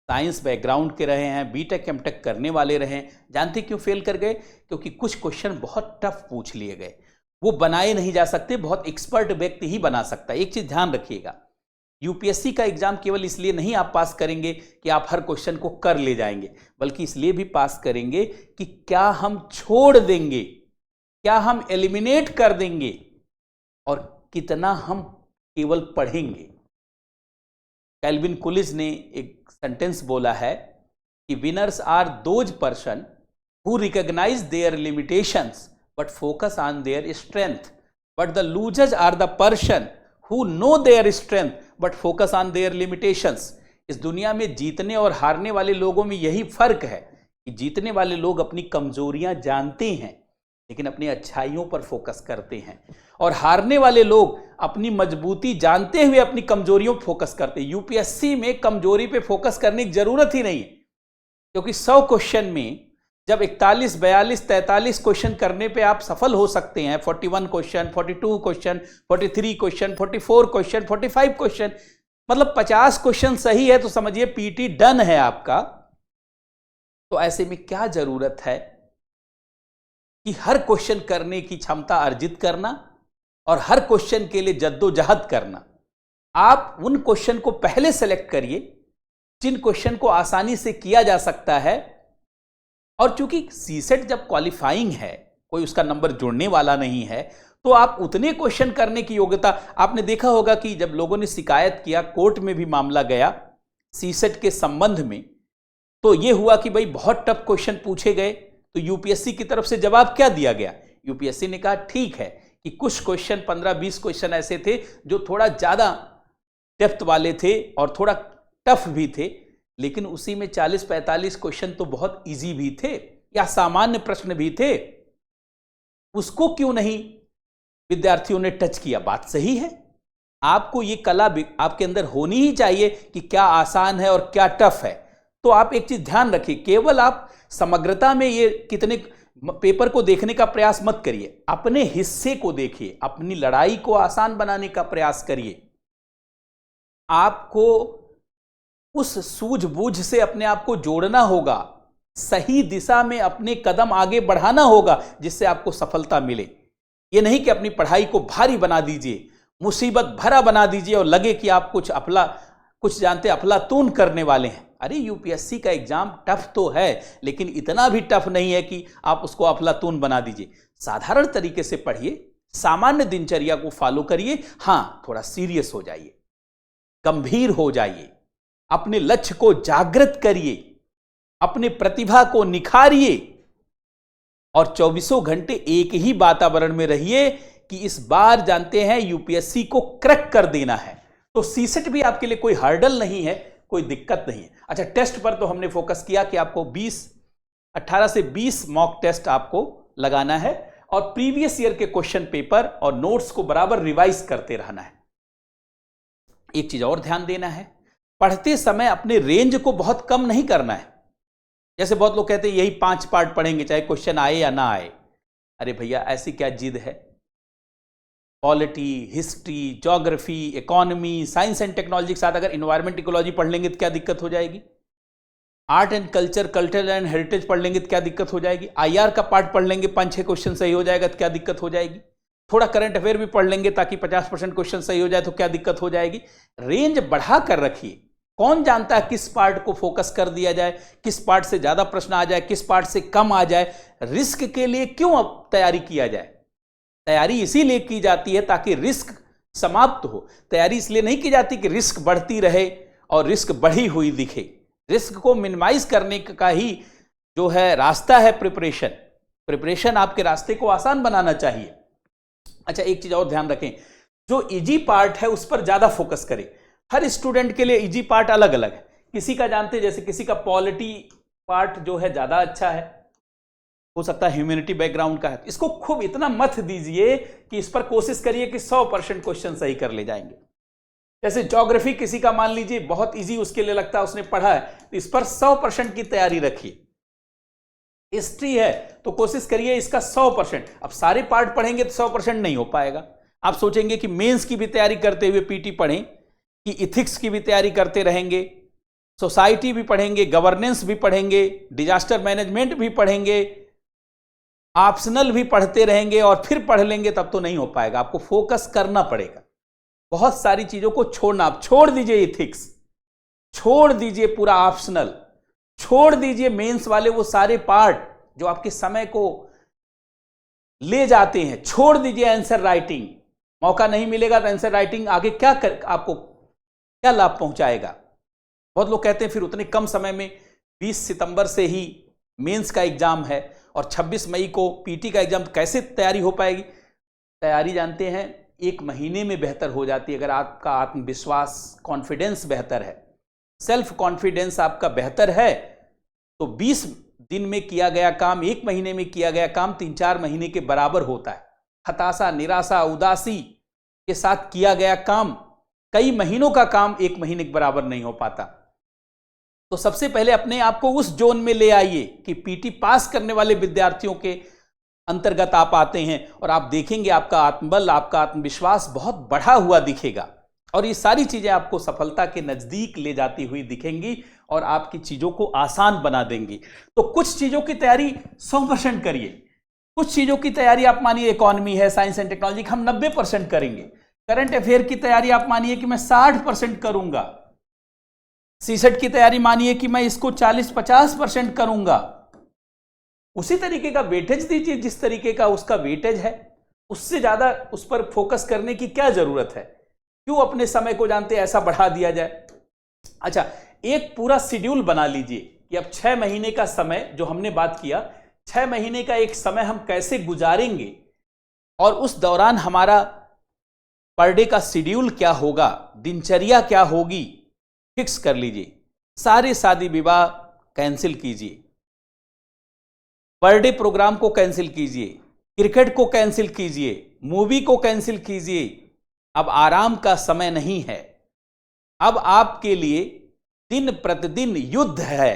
साइंस बैकग्राउंड के रहे हैं, बीटेक एमटेक करने वाले रहे हैं। जानते क्यों फेल कर गए? क्योंकि कुछ क्वेश्चन बहुत टफ पूछ लिए गए, वो बनाए नहीं जा सकते, बहुत एक्सपर्ट व्यक्ति ही बना सकता है। एक चीज ध्यान रखिएगा, यूपीएससी का एग्जाम केवल इसलिए नहीं आप पास करेंगे कि आप हर क्वेश्चन को कर ले जाएंगे, बल्कि इसलिए भी पास करेंगे कि क्या हम छोड़ देंगे, क्या हम एलिमिनेट कर देंगे, और कितना हम केवल पढ़ेंगे। कैल्विन कुलिज ने एक सेंटेंस बोला है कि winners are those person who recognise their limitations but focus on their strength, but the losers are the person who know their strength but focus on their limitations। इस दुनिया में जीतने और हारने वाले लोगों में यही फर्क है कि जीतने वाले लोग अपनी कमजोरियां जानते हैं लेकिन अपनी अच्छाइयों पर फोकस करते हैं, और हारने वाले लोग अपनी मजबूती जानते हुए अपनी कमजोरियों पर फोकस करते हैं। यूपीएससी में कमजोरी पे फोकस करने की जरूरत ही नहीं है, क्योंकि 100 क्वेश्चन में जब 41, 42, 43 क्वेश्चन करने पे आप सफल हो सकते हैं, 41 question, 42 question, 43 question, 44 question, 45 question, मतलब 50 क्वेश्चन सही है तो समझिए पीटी डन है आपका। तो ऐसे में क्या जरूरत है कि हर क्वेश्चन करने की क्षमता अर्जित करना और हर क्वेश्चन के लिए जद्दोजहद करना। आप उन क्वेश्चन को पहले सेलेक्ट करिए जिन क्वेश्चन को आसानी से किया जा सकता है, और चूंकि सीसेट जब क्वालिफाइंग है, कोई उसका नंबर जुड़ने वाला नहीं है, तो आप उतने क्वेश्चन करने की योग्यता। आपने देखा होगा कि जब लोगों ने शिकायत किया, कोर्ट में भी मामला गया सीसेट के संबंध में, तो यह हुआ कि भाई बहुत टफ क्वेश्चन पूछे गए, तो यूपीएससी की तरफ से जवाब क्या दिया गया? यूपीएससी ने कहा ठीक है कि कुछ क्वेश्चन 15-20 क्वेश्चन ऐसे थे जो थोड़ा ज्यादा डेप्थ वाले थे और थोड़ा टफ भी थे, लेकिन उसी में 40-45 क्वेश्चन तो बहुत इजी भी थे या सामान्य प्रश्न भी थे, उसको क्यों नहीं विद्यार्थियों ने टच किया? बात सही है। आपको ये कला आपके अंदर होनी ही चाहिए कि क्या आसान है और क्या टफ है। तो आप एक चीज ध्यान रखिए, केवल आप समग्रता में ये कितने पेपर को देखने का प्रयास मत करिए, अपने हिस्से को देखिए, अपनी लड़ाई को आसान बनाने का प्रयास करिए। आपको उस सूझबूझ से अपने आप को जोड़ना होगा, सही दिशा में अपने कदम आगे बढ़ाना होगा जिससे आपको सफलता मिले। ये नहीं कि अपनी पढ़ाई को भारी बना दीजिए, मुसीबत भरा बना दीजिए और लगे कि आप कुछ जानते अफलातून करने वाले हैं। अरे यूपीएससी का एग्जाम टफ तो है, लेकिन इतना भी टफ नहीं है कि आप उसको अफलातून बना दीजिए। साधारण तरीके से पढ़िए, सामान्य दिनचर्या को फॉलो करिए। हां, थोड़ा सीरियस हो जाइए, गंभीर हो जाइए, अपने लक्ष्य को जागृत करिए, अपने प्रतिभा को निखारिए और 24 घंटे एक ही वातावरण में रहिए कि इस बार जानते हैं यूपीएससी को क्रैक कर देना है। तो सीसेट भी आपके लिए कोई हर्डल नहीं है, कोई दिक्कत नहीं है। अच्छा, टेस्ट पर तो हमने फोकस किया कि आपको 18 से 20 मॉक टेस्ट आपको लगाना है और प्रीवियस ईयर के क्वेश्चन पेपर और नोट्स को बराबर रिवाइज करते रहना है। एक चीज और ध्यान देना है, पढ़ते समय अपने रेंज को बहुत कम नहीं करना है। जैसे बहुत लोग कहते हैं यही 5 पार्ट पढ़ेंगे चाहे क्वेश्चन आए या ना आए। अरे भैया, ऐसी क्या जिद है? Polity, history, geography, economy, science and technology के साथ अगर इन्वायरमेंट इकोलॉजी पढ़ लेंगे तो क्या दिक्कत हो जाएगी? Art and culture, culture and heritage पढ़ लेंगे तो क्या दिक्कत हो जाएगी? आईआर का पार्ट पढ़ लेंगे, 5-6 क्वेश्चन सही हो जाएगा तो क्या दिक्कत हो जाएगी? थोड़ा करंट अफेयर भी पढ़ लेंगे ताकि 50% क्वेश्चन सही हो जाए तो क्या दिक्कत हो जाएगी? रेंज बढ़ा कर रखिए। कौन जानता है किस पार्ट को फोकस कर दिया जाए, किस पार्ट से ज्यादा प्रश्न आ जाए, किस पार्ट से कम आ जाए। रिस्क के लिए क्यों अब तैयारी किया जाए? तैयारी इसीलिए की जाती है ताकि रिस्क समाप्त हो। तैयारी इसलिए नहीं की जाती कि रिस्क बढ़ती रहे और रिस्क बढ़ी हुई दिखे। रिस्क को मिनिमाइज करने का ही जो है रास्ता है प्रिपरेशन आपके रास्ते को आसान बनाना चाहिए। अच्छा, एक चीज और ध्यान रखें, जो इजी पार्ट है उस पर ज्यादा फोकस करें। हर स्टूडेंट के लिए इजी पार्ट अलग अलग है। किसी का जानते हैं, जैसे किसी का पॉलिटी पार्ट जो है ज्यादा अच्छा है, हो सकता है ह्यूमैनिटी बैकग्राउंड का है। इसको खूब इतना मत दीजिए कि इस पर कोशिश करिए कि 100% क्वेश्चन सही कर ले जाएंगे। जैसे ज्योग्राफी किसी का मान लीजिए बहुत इजी उसके लिए लगता है, उसने पढ़ा है, तो इस पर 100% की तैयारी रखिए। हिस्ट्री है तो कोशिश करिए इसका 100%। अब सारे पार्ट पढ़ेंगे तो 100% नहीं हो पाएगा। आप सोचेंगे कि मेंस की भी तैयारी करते हुए पीटी पढ़ें, कि इथिक्स की भी तैयारी करते रहेंगे, सोसाइटी भी पढ़ेंगे, गवर्नेंस भी पढ़ेंगे, डिजास्टर मैनेजमेंट भी पढ़ेंगे, ऑप्शनल भी पढ़ते रहेंगे और फिर पढ़ लेंगे, तब तो नहीं हो पाएगा। आपको फोकस करना पड़ेगा। बहुत सारी चीजों को छोड़ना, आप छोड़ दीजिए इथिक्स, छोड़ दीजिए पूरा ऑप्शनल, छोड़ दीजिए मेंस वाले वो सारे पार्ट जो आपके समय को ले जाते हैं, छोड़ दीजिए आंसर राइटिंग। मौका नहीं मिलेगा तो आंसर राइटिंग आगे आपको क्या लाभ पहुंचाएगा? बहुत लोग कहते हैं फिर उतने कम समय में 20 सितंबर से ही मेंस का एग्जाम है और 26 मई को पीटी का एग्जाम, कैसे तैयारी हो पाएगी? तैयारी जानते हैं 1 महीने में बेहतर हो जाती है अगर आपका आत्मविश्वास, कॉन्फिडेंस बेहतर है, सेल्फ कॉन्फिडेंस आपका बेहतर है, तो 20 दिन में किया गया काम, 1 महीने में किया गया काम 3-4 महीने के बराबर होता है। हताशा, निराशा, उदासी के साथ किया गया काम, कई महीनों का काम 1 महीने के बराबर नहीं हो पाता। तो सबसे पहले अपने आप को उस जोन में ले आइए कि पीटी पास करने वाले विद्यार्थियों के अंतर्गत आप आते हैं और आप देखेंगे आपका आत्मबल, आपका आत्मविश्वास बहुत बढ़ा हुआ दिखेगा और ये सारी चीजें आपको सफलता के नजदीक ले जाती हुई दिखेंगी और आपकी चीजों को आसान बना देंगी। तो कुछ चीजों की तैयारी 100% करिए, कुछ चीजों की तैयारी आप मानिए इकोनॉमी है, साइंस एंड टेक्नोलॉजी, हम 90% करेंगे। करंट अफेयर की तैयारी आप मानिए कि मैं 60% करूंगा। सीसेट की तैयारी मानिए कि मैं इसको 40-50% करूंगा। उसी तरीके का वेटेज दीजिए जिस तरीके का उसका वेटेज है, उससे ज्यादा उस पर फोकस करने की क्या जरूरत है? क्यों अपने समय को जानते ऐसा बढ़ा दिया जाए? अच्छा, एक पूरा शेड्यूल बना लीजिए कि अब 6 महीने का समय जो हमने बात किया, 6 महीने का एक समय हम कैसे गुजारेंगे और उस दौरान हमारा पर डे का शेड्यूल क्या होगा, दिनचर्या क्या होगी, फिक्स कर लीजिए। सारे शादी विवाह कैंसिल कीजिए, पर डे प्रोग्राम को कैंसिल कीजिए, क्रिकेट को कैंसिल कीजिए, मूवी को कैंसिल कीजिए। अब आराम का समय नहीं है, अब आपके लिए दिन प्रतिदिन युद्ध है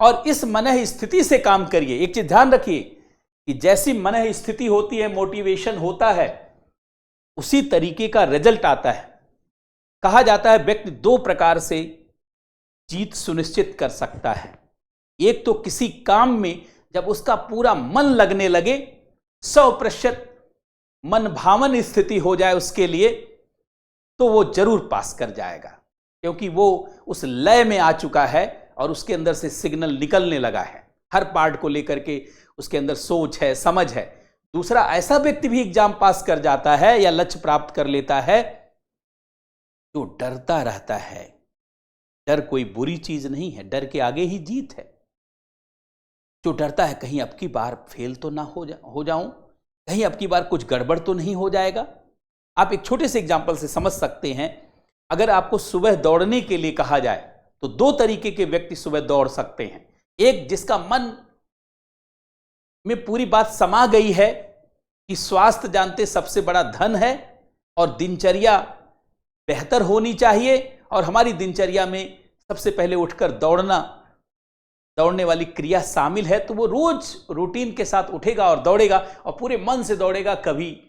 और इस मनः स्थिति से काम करिए। एक चीज ध्यान रखिए कि जैसी मनः स्थिति होती है, मोटिवेशन होता है, उसी तरीके का रिजल्ट आता है। कहा जाता है व्यक्ति 2 प्रकार से जीत सुनिश्चित कर सकता है। एक तो किसी काम में जब उसका पूरा मन लगने लगे, 100% मन भावन स्थिति हो जाए उसके लिए, तो वो जरूर पास कर जाएगा, क्योंकि वो उस लय में आ चुका है और उसके अंदर से सिग्नल निकलने लगा है। हर पार्ट को लेकर के उसके अंदर सोच है, समझ है। दूसरा, ऐसा व्यक्ति भी एग्जाम पास कर जाता है या लक्ष्य प्राप्त कर लेता है जो डरता रहता है, डर कोई बुरी चीज नहीं है, डर के आगे ही जीत है। जो डरता है कहीं अब की बार फेल तो ना हो जाऊं, कहीं अब की बार कुछ गड़बड़ तो नहीं हो जाएगा। आप एक छोटे से एग्जाम्पल से समझ सकते हैं। अगर आपको सुबह दौड़ने के लिए कहा जाए तो दो तरीके के व्यक्ति सुबह दौड़ सकते हैं। एक जिसका मन में पूरी बात समा गई है कि स्वास्थ्य जानते सबसे बड़ा धन है और दिनचर्या बेहतर होनी चाहिए और हमारी दिनचर्या में सबसे पहले उठकर दौड़ने वाली क्रिया शामिल है, तो वो रोज रूटीन के साथ उठेगा और दौड़ेगा और पूरे मन से दौड़ेगा, कभी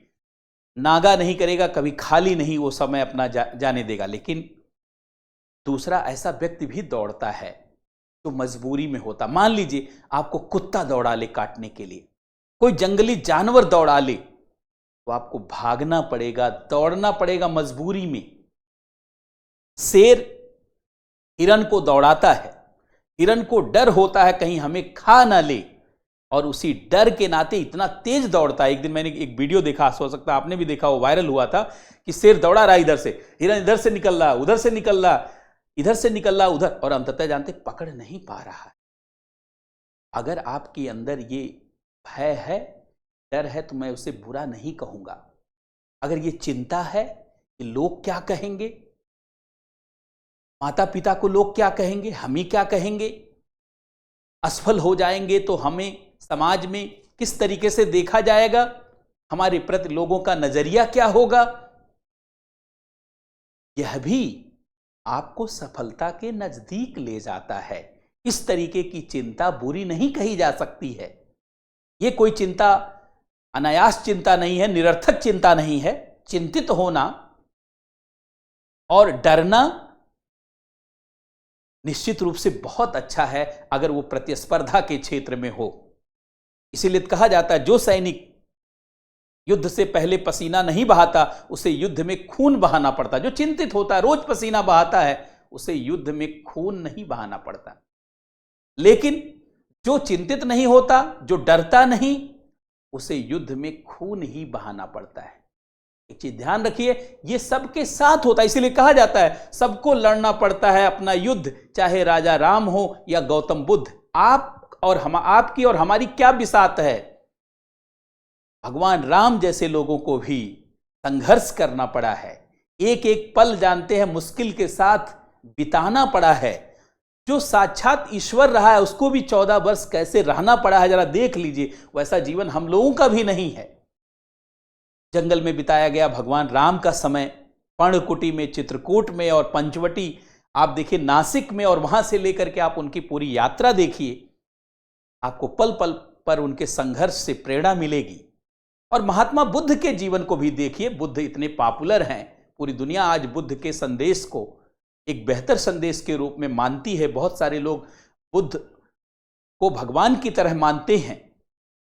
नागा नहीं करेगा, कभी खाली नहीं वो समय अपना जाने देगा। लेकिन दूसरा ऐसा व्यक्ति भी दौड़ता है जो मजबूरी में होता। मान लीजिए आपको कुत्ता दौड़ा ले काटने के लिए, कोई जंगली जानवर दौड़ा ले, तो आपको भागना पड़ेगा, दौड़ना पड़ेगा मजबूरी में। शेर हिरन को दौड़ाता है, हिरन को डर होता है कहीं हमें खा ना ले, और उसी डर के नाते इतना तेज दौड़ता है। एक दिन मैंने एक वीडियो देखा, हो सकता है आपने भी देखा, वो वायरल हुआ था कि शेर दौड़ा रहा इधर से, हिरन इधर से निकल रहा, उधर से निकल रहा, इधर से निकल रहा, उधर, और अंततः जानते पकड़ नहीं पा रहा है। अगर आपके अंदर ये भय है, डर है, तो मैं उसे बुरा नहीं कहूंगा। अगर ये चिंता है कि लोग क्या कहेंगे, माता पिता को लोग क्या कहेंगे, हम ही क्या कहेंगे, असफल हो जाएंगे तो हमें समाज में किस तरीके से देखा जाएगा, हमारे प्रति लोगों का नजरिया क्या होगा, यह भी आपको सफलता के नजदीक ले जाता है। इस तरीके की चिंता बुरी नहीं कही जा सकती है। यह कोई चिंता अनायास चिंता नहीं है, निरर्थक चिंता नहीं है। चिंतित होना और डरना निश्चित रूप से बहुत अच्छा है अगर वो प्रतिस्पर्धा के क्षेत्र में हो। इसीलिए कहा जाता है जो सैनिक युद्ध से पहले पसीना नहीं बहाता उसे युद्ध में खून बहाना पड़ता। जो चिंतित होता है रोज पसीना बहाता है उसे युद्ध में खून नहीं बहाना पड़ता। लेकिन जो चिंतित नहीं होता, जो डरता नहीं, उसे युद्ध में खून ही बहाना पड़ता है। एक चीज ध्यान रखिए, यह सबके साथ होता है। इसीलिए कहा जाता है सबको लड़ना पड़ता है अपना युद्ध, चाहे राजा राम हो या गौतम बुद्ध। आपकी और हमारी क्या बिसात है। भगवान राम जैसे लोगों को भी संघर्ष करना पड़ा है, एक एक पल जानते हैं मुश्किल के साथ बिताना पड़ा है। जो साक्षात ईश्वर रहा है उसको भी 14 वर्ष कैसे रहना पड़ा है, जरा देख लीजिए। वैसा जीवन हम लोगों का भी नहीं है। जंगल में बिताया गया भगवान राम का समय, पर्णकुटी में, चित्रकूट में और पंचवटी, आप देखिए नासिक में, और वहां से लेकर के आप उनकी पूरी यात्रा देखिए, आपको पल पल पर उनके संघर्ष से प्रेरणा मिलेगी। और महात्मा बुद्ध के जीवन को भी देखिए। बुद्ध इतने पॉपुलर हैं, पूरी दुनिया आज बुद्ध के संदेश को एक बेहतर संदेश के रूप में मानती है। बहुत सारे लोग बुद्ध को भगवान की तरह मानते हैं।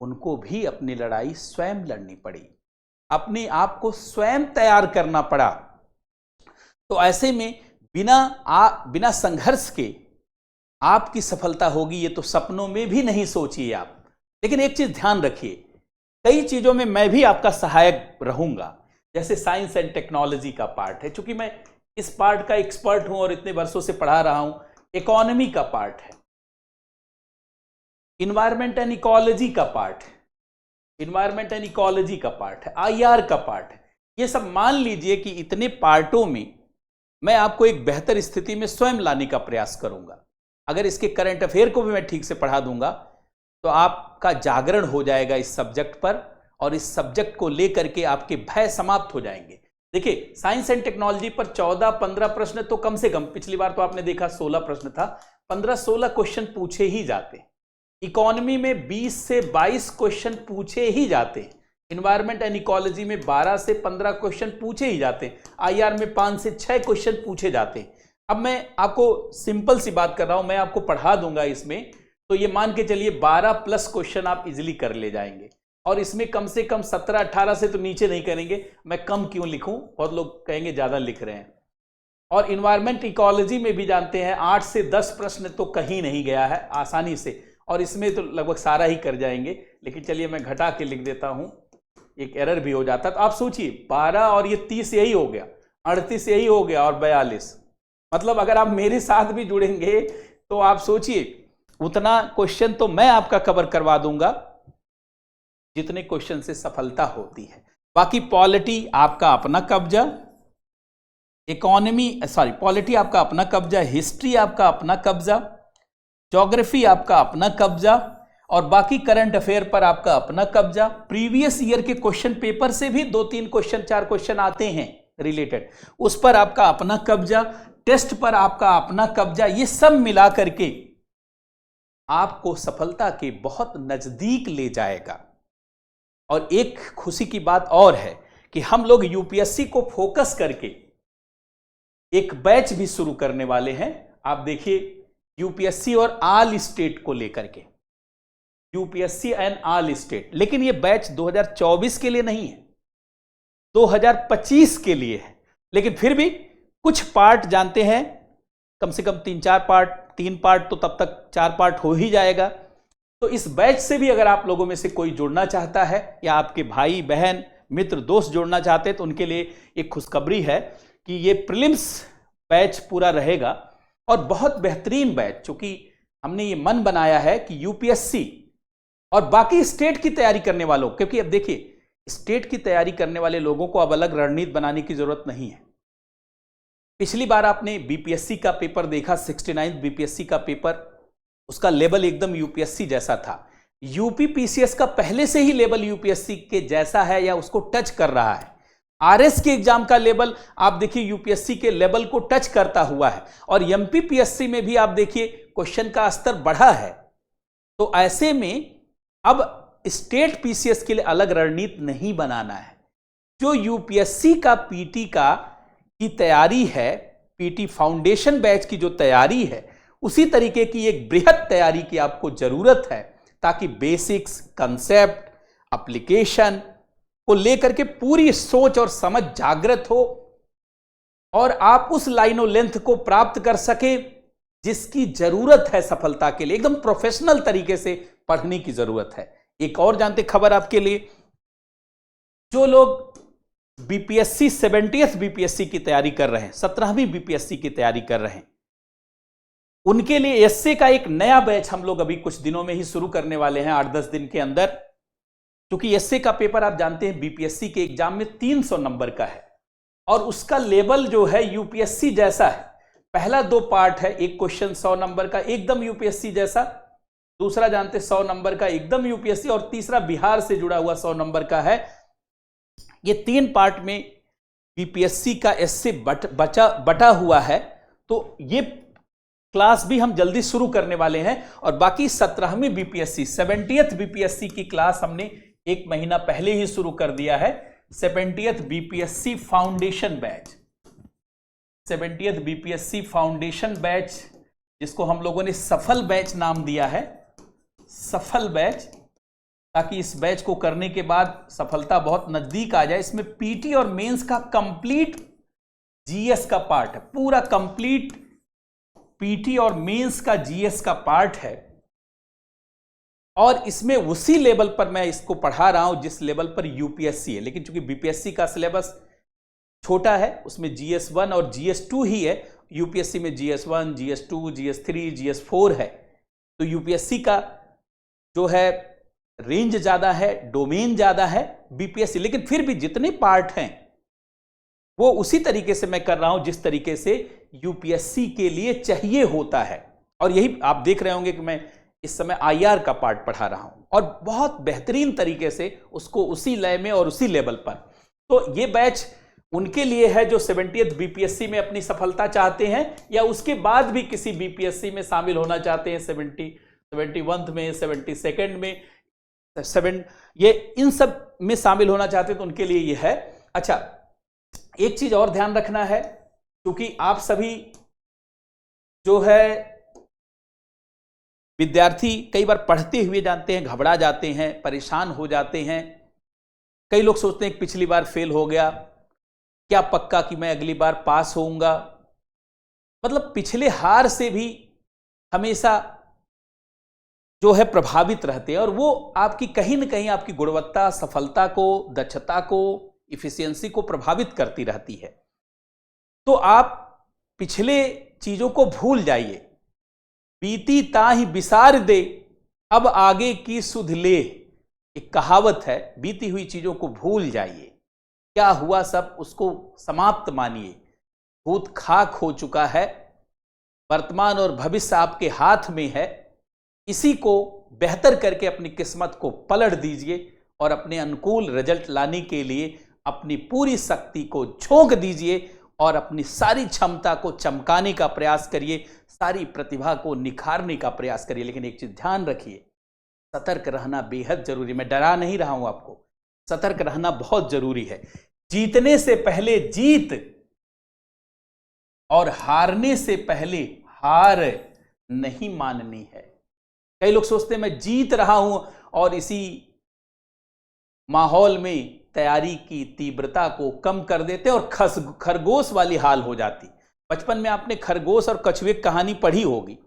उनको भी अपनी लड़ाई स्वयं लड़नी पड़ी, अपने आप को स्वयं तैयार करना पड़ा। तो ऐसे में बिना संघर्ष के आपकी सफलता होगी ये तो सपनों में भी नहीं सोचिए आप। लेकिन एक चीज ध्यान रखिए, कई चीजों में मैं भी आपका सहायक रहूंगा। जैसे साइंस एंड टेक्नोलॉजी का पार्ट है, क्योंकि मैं इस पार्ट का एक्सपर्ट हूं और इतने वर्षों से पढ़ा रहा हूं। इकोनॉमी का पार्ट है, इन्वायरमेंट एंड इकोलॉजी का पार्ट है, इन्वायरमेंट एंड इकोलॉजी का पार्ट है, IR का पार्ट है। ये सब मान लीजिए कि इतने पार्टों में मैं आपको एक बेहतर स्थिति में स्वयं लाने का प्रयास करूंगा। अगर इसके करंट अफेयर को भी मैं ठीक से पढ़ा दूंगा तो आपका जागरण हो जाएगा इस सब्जेक्ट पर, और इस सब्जेक्ट को लेकर के आपके भय समाप्त हो जाएंगे। देखिए साइंस एंड टेक्नोलॉजी पर 14-15 प्रश्न तो कम से कम, पिछली बार तो आपने देखा 16 प्रश्न था, 15-16 क्वेश्चन पूछे ही जाते हैं। इकोनॉमी में 20 से 22 क्वेश्चन पूछे ही जाते हैं। इन्वायरमेंट एंड इकोलॉजी में 12 से 15 क्वेश्चन पूछे ही जाते हैं। IR में 5 से 6 क्वेश्चन पूछे जाते हैं। अब मैं आपको सिंपल सी बात कर रहा हूं, मैं आपको पढ़ा दूंगा इसमें, तो ये मान के चलिए 12+ क्वेश्चन आप इजीली कर ले जाएंगे। और इसमें कम से कम 17-18 से तो नीचे नहीं करेंगे। मैं कम क्यों लिखूं, बहुत लोग कहेंगे ज्यादा लिख रहे हैं। और इन्वायरमेंट इकोलॉजी में भी जानते हैं 8 से 10 प्रश्न तो कहीं नहीं गया है आसानी से, और इसमें तो लगभग सारा ही कर जाएंगे। लेकिन चलिए मैं घटा के लिख देता हूं, एक एरर भी हो जाता। तो आप सोचिए 12 और ये 30 यही हो गया, 38 यही हो गया, और 42, मतलब अगर आप मेरे साथ भी जुड़ेंगे तो आप सोचिए उतना क्वेश्चन तो मैं आपका कवर करवा दूंगा जितने क्वेश्चन से सफलता होती है। बाकी पॉलिटी आपका अपना कब्जा, पॉलिटी आपका अपना कब्जा, हिस्ट्री आपका अपना कब्जा, ज्योग्राफी आपका अपना कब्जा, और बाकी करंट अफेयर पर आपका अपना कब्जा। प्रीवियस ईयर के क्वेश्चन पेपर से भी 2-3 क्वेश्चन 4 क्वेश्चन आते हैं रिलेटेड, उस पर आपका अपना कब्जा, टेस्ट पर आपका अपना कब्जा। ये सब मिला करके आपको सफलता के बहुत नजदीक ले जाएगा। और एक खुशी की बात और है कि हम लोग यूपीएससी को फोकस करके एक बैच भी शुरू करने वाले हैं। आप देखिए यूपीएससी और ऑल स्टेट को लेकर के, यूपीएससी एंड ऑल स्टेट। लेकिन यह बैच 2024 के लिए नहीं है, 2025 के लिए है। लेकिन फिर भी कुछ पार्ट जानते हैं, कम से कम 3-4 पार्ट, 3 पार्ट तो तब तक 4 पार्ट हो ही जाएगा। तो इस बैच से भी अगर आप लोगों में से कोई जुड़ना चाहता है या आपके भाई बहन मित्र दोस्त जुड़ना चाहते हैं तो उनके लिए एक खुशखबरी है कि ये प्रीलिम्स बैच पूरा रहेगा और बहुत बेहतरीन बैच, चूंकि हमने ये मन बनाया है कि यूपीएससी और बाकी स्टेट की तैयारी करने वालों, क्योंकि अब देखिए स्टेट की तैयारी करने वाले लोगों को अब अलग रणनीति बनाने की जरूरत नहीं है। पिछली बार आपने बीपीएससी का पेपर देखा, 69 बीपीएससी का पेपर, उसका लेवल एकदम यूपीएससी जैसा था। यूपीपीसीएस का पहले से ही लेवल यूपीएससी के जैसा है या उसको टच कर रहा है। आरएस के एग्जाम का लेवल आप देखिए यूपीएससी के लेवल को टच करता हुआ है, और एमपीपीएससी में भी आप देखिए क्वेश्चन का स्तर बढ़ा है। तो ऐसे में अब स्टेट पीसीएस के लिए अलग रणनीति नहीं बनाना है। जो यूपीएससी का पीटी की तैयारी है, पीटी फाउंडेशन बैच की जो तैयारी है, उसी तरीके की एक बृहद तैयारी की आपको जरूरत है, ताकि बेसिक्स, कंसेप्ट, एप्लीकेशन को लेकर के पूरी सोच और समझ जागृत हो और आप उस लाइन और लेंथ को प्राप्त कर सके जिसकी जरूरत है सफलता के लिए। एकदम प्रोफेशनल तरीके से पढ़ने की जरूरत है। एक और जानते खबर आपके लिए, जो लोग बीपीएससी 70th बीपीएससी की तैयारी कर रहे हैं, 17वीं बीपीएससी की तैयारी कर रहे हैं, उनके लिए एसए का एक नया बैच हम लोग अभी कुछ दिनों में ही शुरू करने वाले हैं, 8-10 दिन के अंदर। क्योंकि एसए का पेपर आप जानते हैं बीपीएससी के एग्जाम में 300 नंबर का है और उसका लेवल जो है यूपीएससी जैसा है। पहला 2 पार्ट है, एक क्वेश्चन 100 नंबर का एकदम यूपीएससी जैसा, दूसरा जानते 100 नंबर का एकदम यूपीएससी, और तीसरा बिहार से जुड़ा हुआ 100 नंबर का है। ये 3 पार्ट में बीपीएससी का एसए बटा हुआ है। तो ये क्लास भी हम जल्दी शुरू करने वाले हैं। और बाकी 17वीं बीपीएससी 70th बीपीएससी की क्लास हमने 1 महीना पहले ही शुरू कर दिया है। 70th BPSC foundation batch, 70th BPSC foundation batch, जिसको हम लोगों ने सफल बैच नाम दिया है, सफल बैच, ताकि इस बैच को करने के बाद सफलता बहुत नजदीक आ जाए। इसमें पीटी और मेंस का कंप्लीट जीएस का पार्ट है, पूरा कंप्लीट पीटी और मेंस का जीएस का पार्ट है। और इसमें उसी लेवल पर मैं इसको पढ़ा रहा हूं जिस लेवल पर यूपीएससी है। लेकिन चूंकि बीपीएससी का सिलेबस छोटा है, उसमें जीएस1 और जीएस2 ही है, यूपीएससी में जीएस1, जीएस2, जीएस3, जीएस4 है। तो यूपीएससी का जो है रेंज ज्यादा है, डोमेन ज्यादा है बीपीएससी, लेकिन फिर भी जितने पार्ट हैं वो उसी तरीके से मैं कर रहा हूं जिस तरीके से यूपीएससी के लिए चाहिए होता है। और यही आप देख रहे होंगे कि मैं इस समय आईआर का पार्ट पढ़ा रहा हूं और बहुत बेहतरीन तरीके से उसको उसी लय में और उसी लेवल पर। तो ये बैच उनके लिए है जो 70th बीपीएससी में अपनी सफलता चाहते हैं या उसके बाद भी किसी बीपीएससी में शामिल होना चाहते हैं, 71 में, 72 में, ये इन सब में शामिल होना चाहते हैं, तो उनके लिए ये है। अच्छा, एक चीज और ध्यान रखना है, क्योंकि आप सभी जो है विद्यार्थी कई बार पढ़ते हुए जानते हैं घबरा जाते हैं, परेशान हो जाते हैं। कई लोग सोचते हैं कि पिछली बार फेल हो गया, क्या पक्का कि मैं अगली बार पास होऊंगा। मतलब पिछले हार से भी हमेशा जो है प्रभावित रहते हैं और वो आपकी कहीं ना कहीं आपकी गुणवत्ता, सफलता को, दक्षता को, इफिशियंसी को प्रभावित करती रहती है। तो आप पिछले चीजों को भूल जाइए। बीती ताहि बिसार दे, अब आगे की सुध ले। एक कहावत है, बीती हुई चीजों को भूल जाइए। क्या हुआ सब उसको समाप्त मानिए। भूत खाक हो चुका है, वर्तमान और भविष्य आपके हाथ में है। इसी को बेहतर करके अपनी किस्मत को पलट दीजिए और अपने अनुकूल रिजल्ट लाने के लिए अपनी पूरी शक्ति को झोंक दीजिए और अपनी सारी क्षमता को चमकाने का प्रयास करिए, सारी प्रतिभा को निखारने का प्रयास करिए। लेकिन एक चीज ध्यान रखिए, सतर्क रहना बेहद जरूरी। मैं डरा नहीं रहा हूं आपको, सतर्क रहना बहुत जरूरी है। जीतने से पहले जीत और हारने से पहले हार नहीं माननी है। कई लोग सोचते हैं मैं जीत रहा हूं और इसी माहौल में तैयारी की तीव्रता को कम कर देते और खरगोश वाली हाल हो जाती। बचपन में आपने खरगोश और कछुए की कहानी पढ़ी होगी।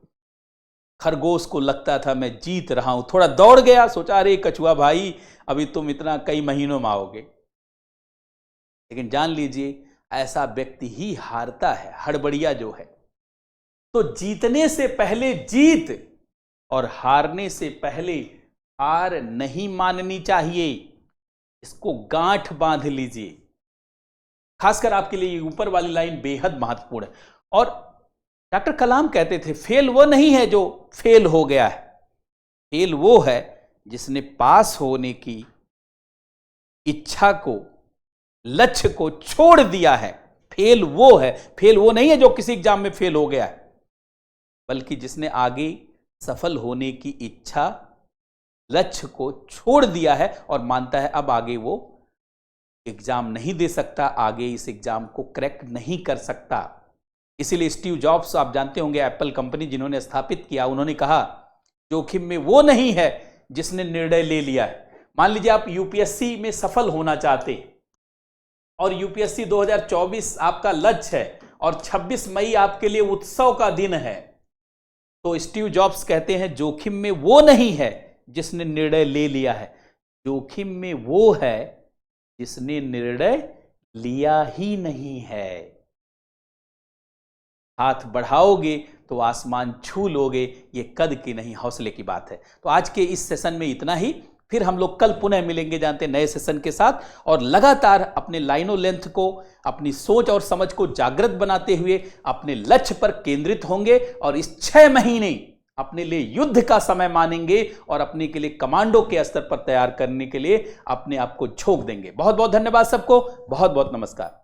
खरगोश को लगता था मैं जीत रहा हूं, थोड़ा दौड़ गया, सोचा अरे कछुआ भाई अभी तुम इतना कई महीनों में आओगे। लेकिन जान लीजिए ऐसा व्यक्ति ही हारता है, हड़बड़िया जो है। तो जीतने से पहले जीत और हारने से पहले हार नहीं माननी चाहिए। इसको गांठ बांध लीजिए। खासकर आपके लिए ऊपर वाली लाइन बेहद महत्वपूर्ण है। और डॉक्टर कलाम कहते थे फेल वो नहीं है जो फेल हो गया है, फेल वो है जिसने पास होने की इच्छा को, लक्ष्य को छोड़ दिया है। फेल वो है, फेल वो नहीं है जो किसी एग्जाम में फेल हो गया है, बल्कि जिसने आगे सफल होने की इच्छा, लक्ष्य को छोड़ दिया है और मानता है अब आगे वो एग्जाम नहीं दे सकता, आगे इस एग्जाम को क्रैक नहीं कर सकता। इसीलिए स्टीव जॉब्स, आप जानते होंगे एप्पल कंपनी जिन्होंने स्थापित किया, उन्होंने कहा जोखिम में वो नहीं है जिसने निर्णय ले लिया है। मान लीजिए आप यूपीएससी में सफल होना चाहते हैं और यूपीएससी 2024 आपका लक्ष्य है और 26 मई आपके लिए उत्सव का दिन है, तो स्टीव जॉब्स कहते हैं जोखिम में वो नहीं है जिसने निर्णय ले लिया है, जोखिम में वो है जिसने निर्णय लिया ही नहीं है। हाथ बढ़ाओगे तो आसमान छू लोगे, ये कद की नहीं हौसले की बात है। तो आज के इस सेशन में इतना ही, फिर हम लोग कल पुनः मिलेंगे जानते नए सेशन के साथ, और लगातार अपने लाइनों लेंथ को, अपनी सोच और समझ को जागृत बनाते हुए अपने लक्ष्य पर केंद्रित होंगे और इस 6 महीने अपने लिए युद्ध का समय मानेंगे और अपने के लिए कमांडो के स्तर पर तैयार करने के लिए अपने आप को झोंक देंगे। बहुत बहुत धन्यवाद सबको, बहुत बहुत नमस्कार।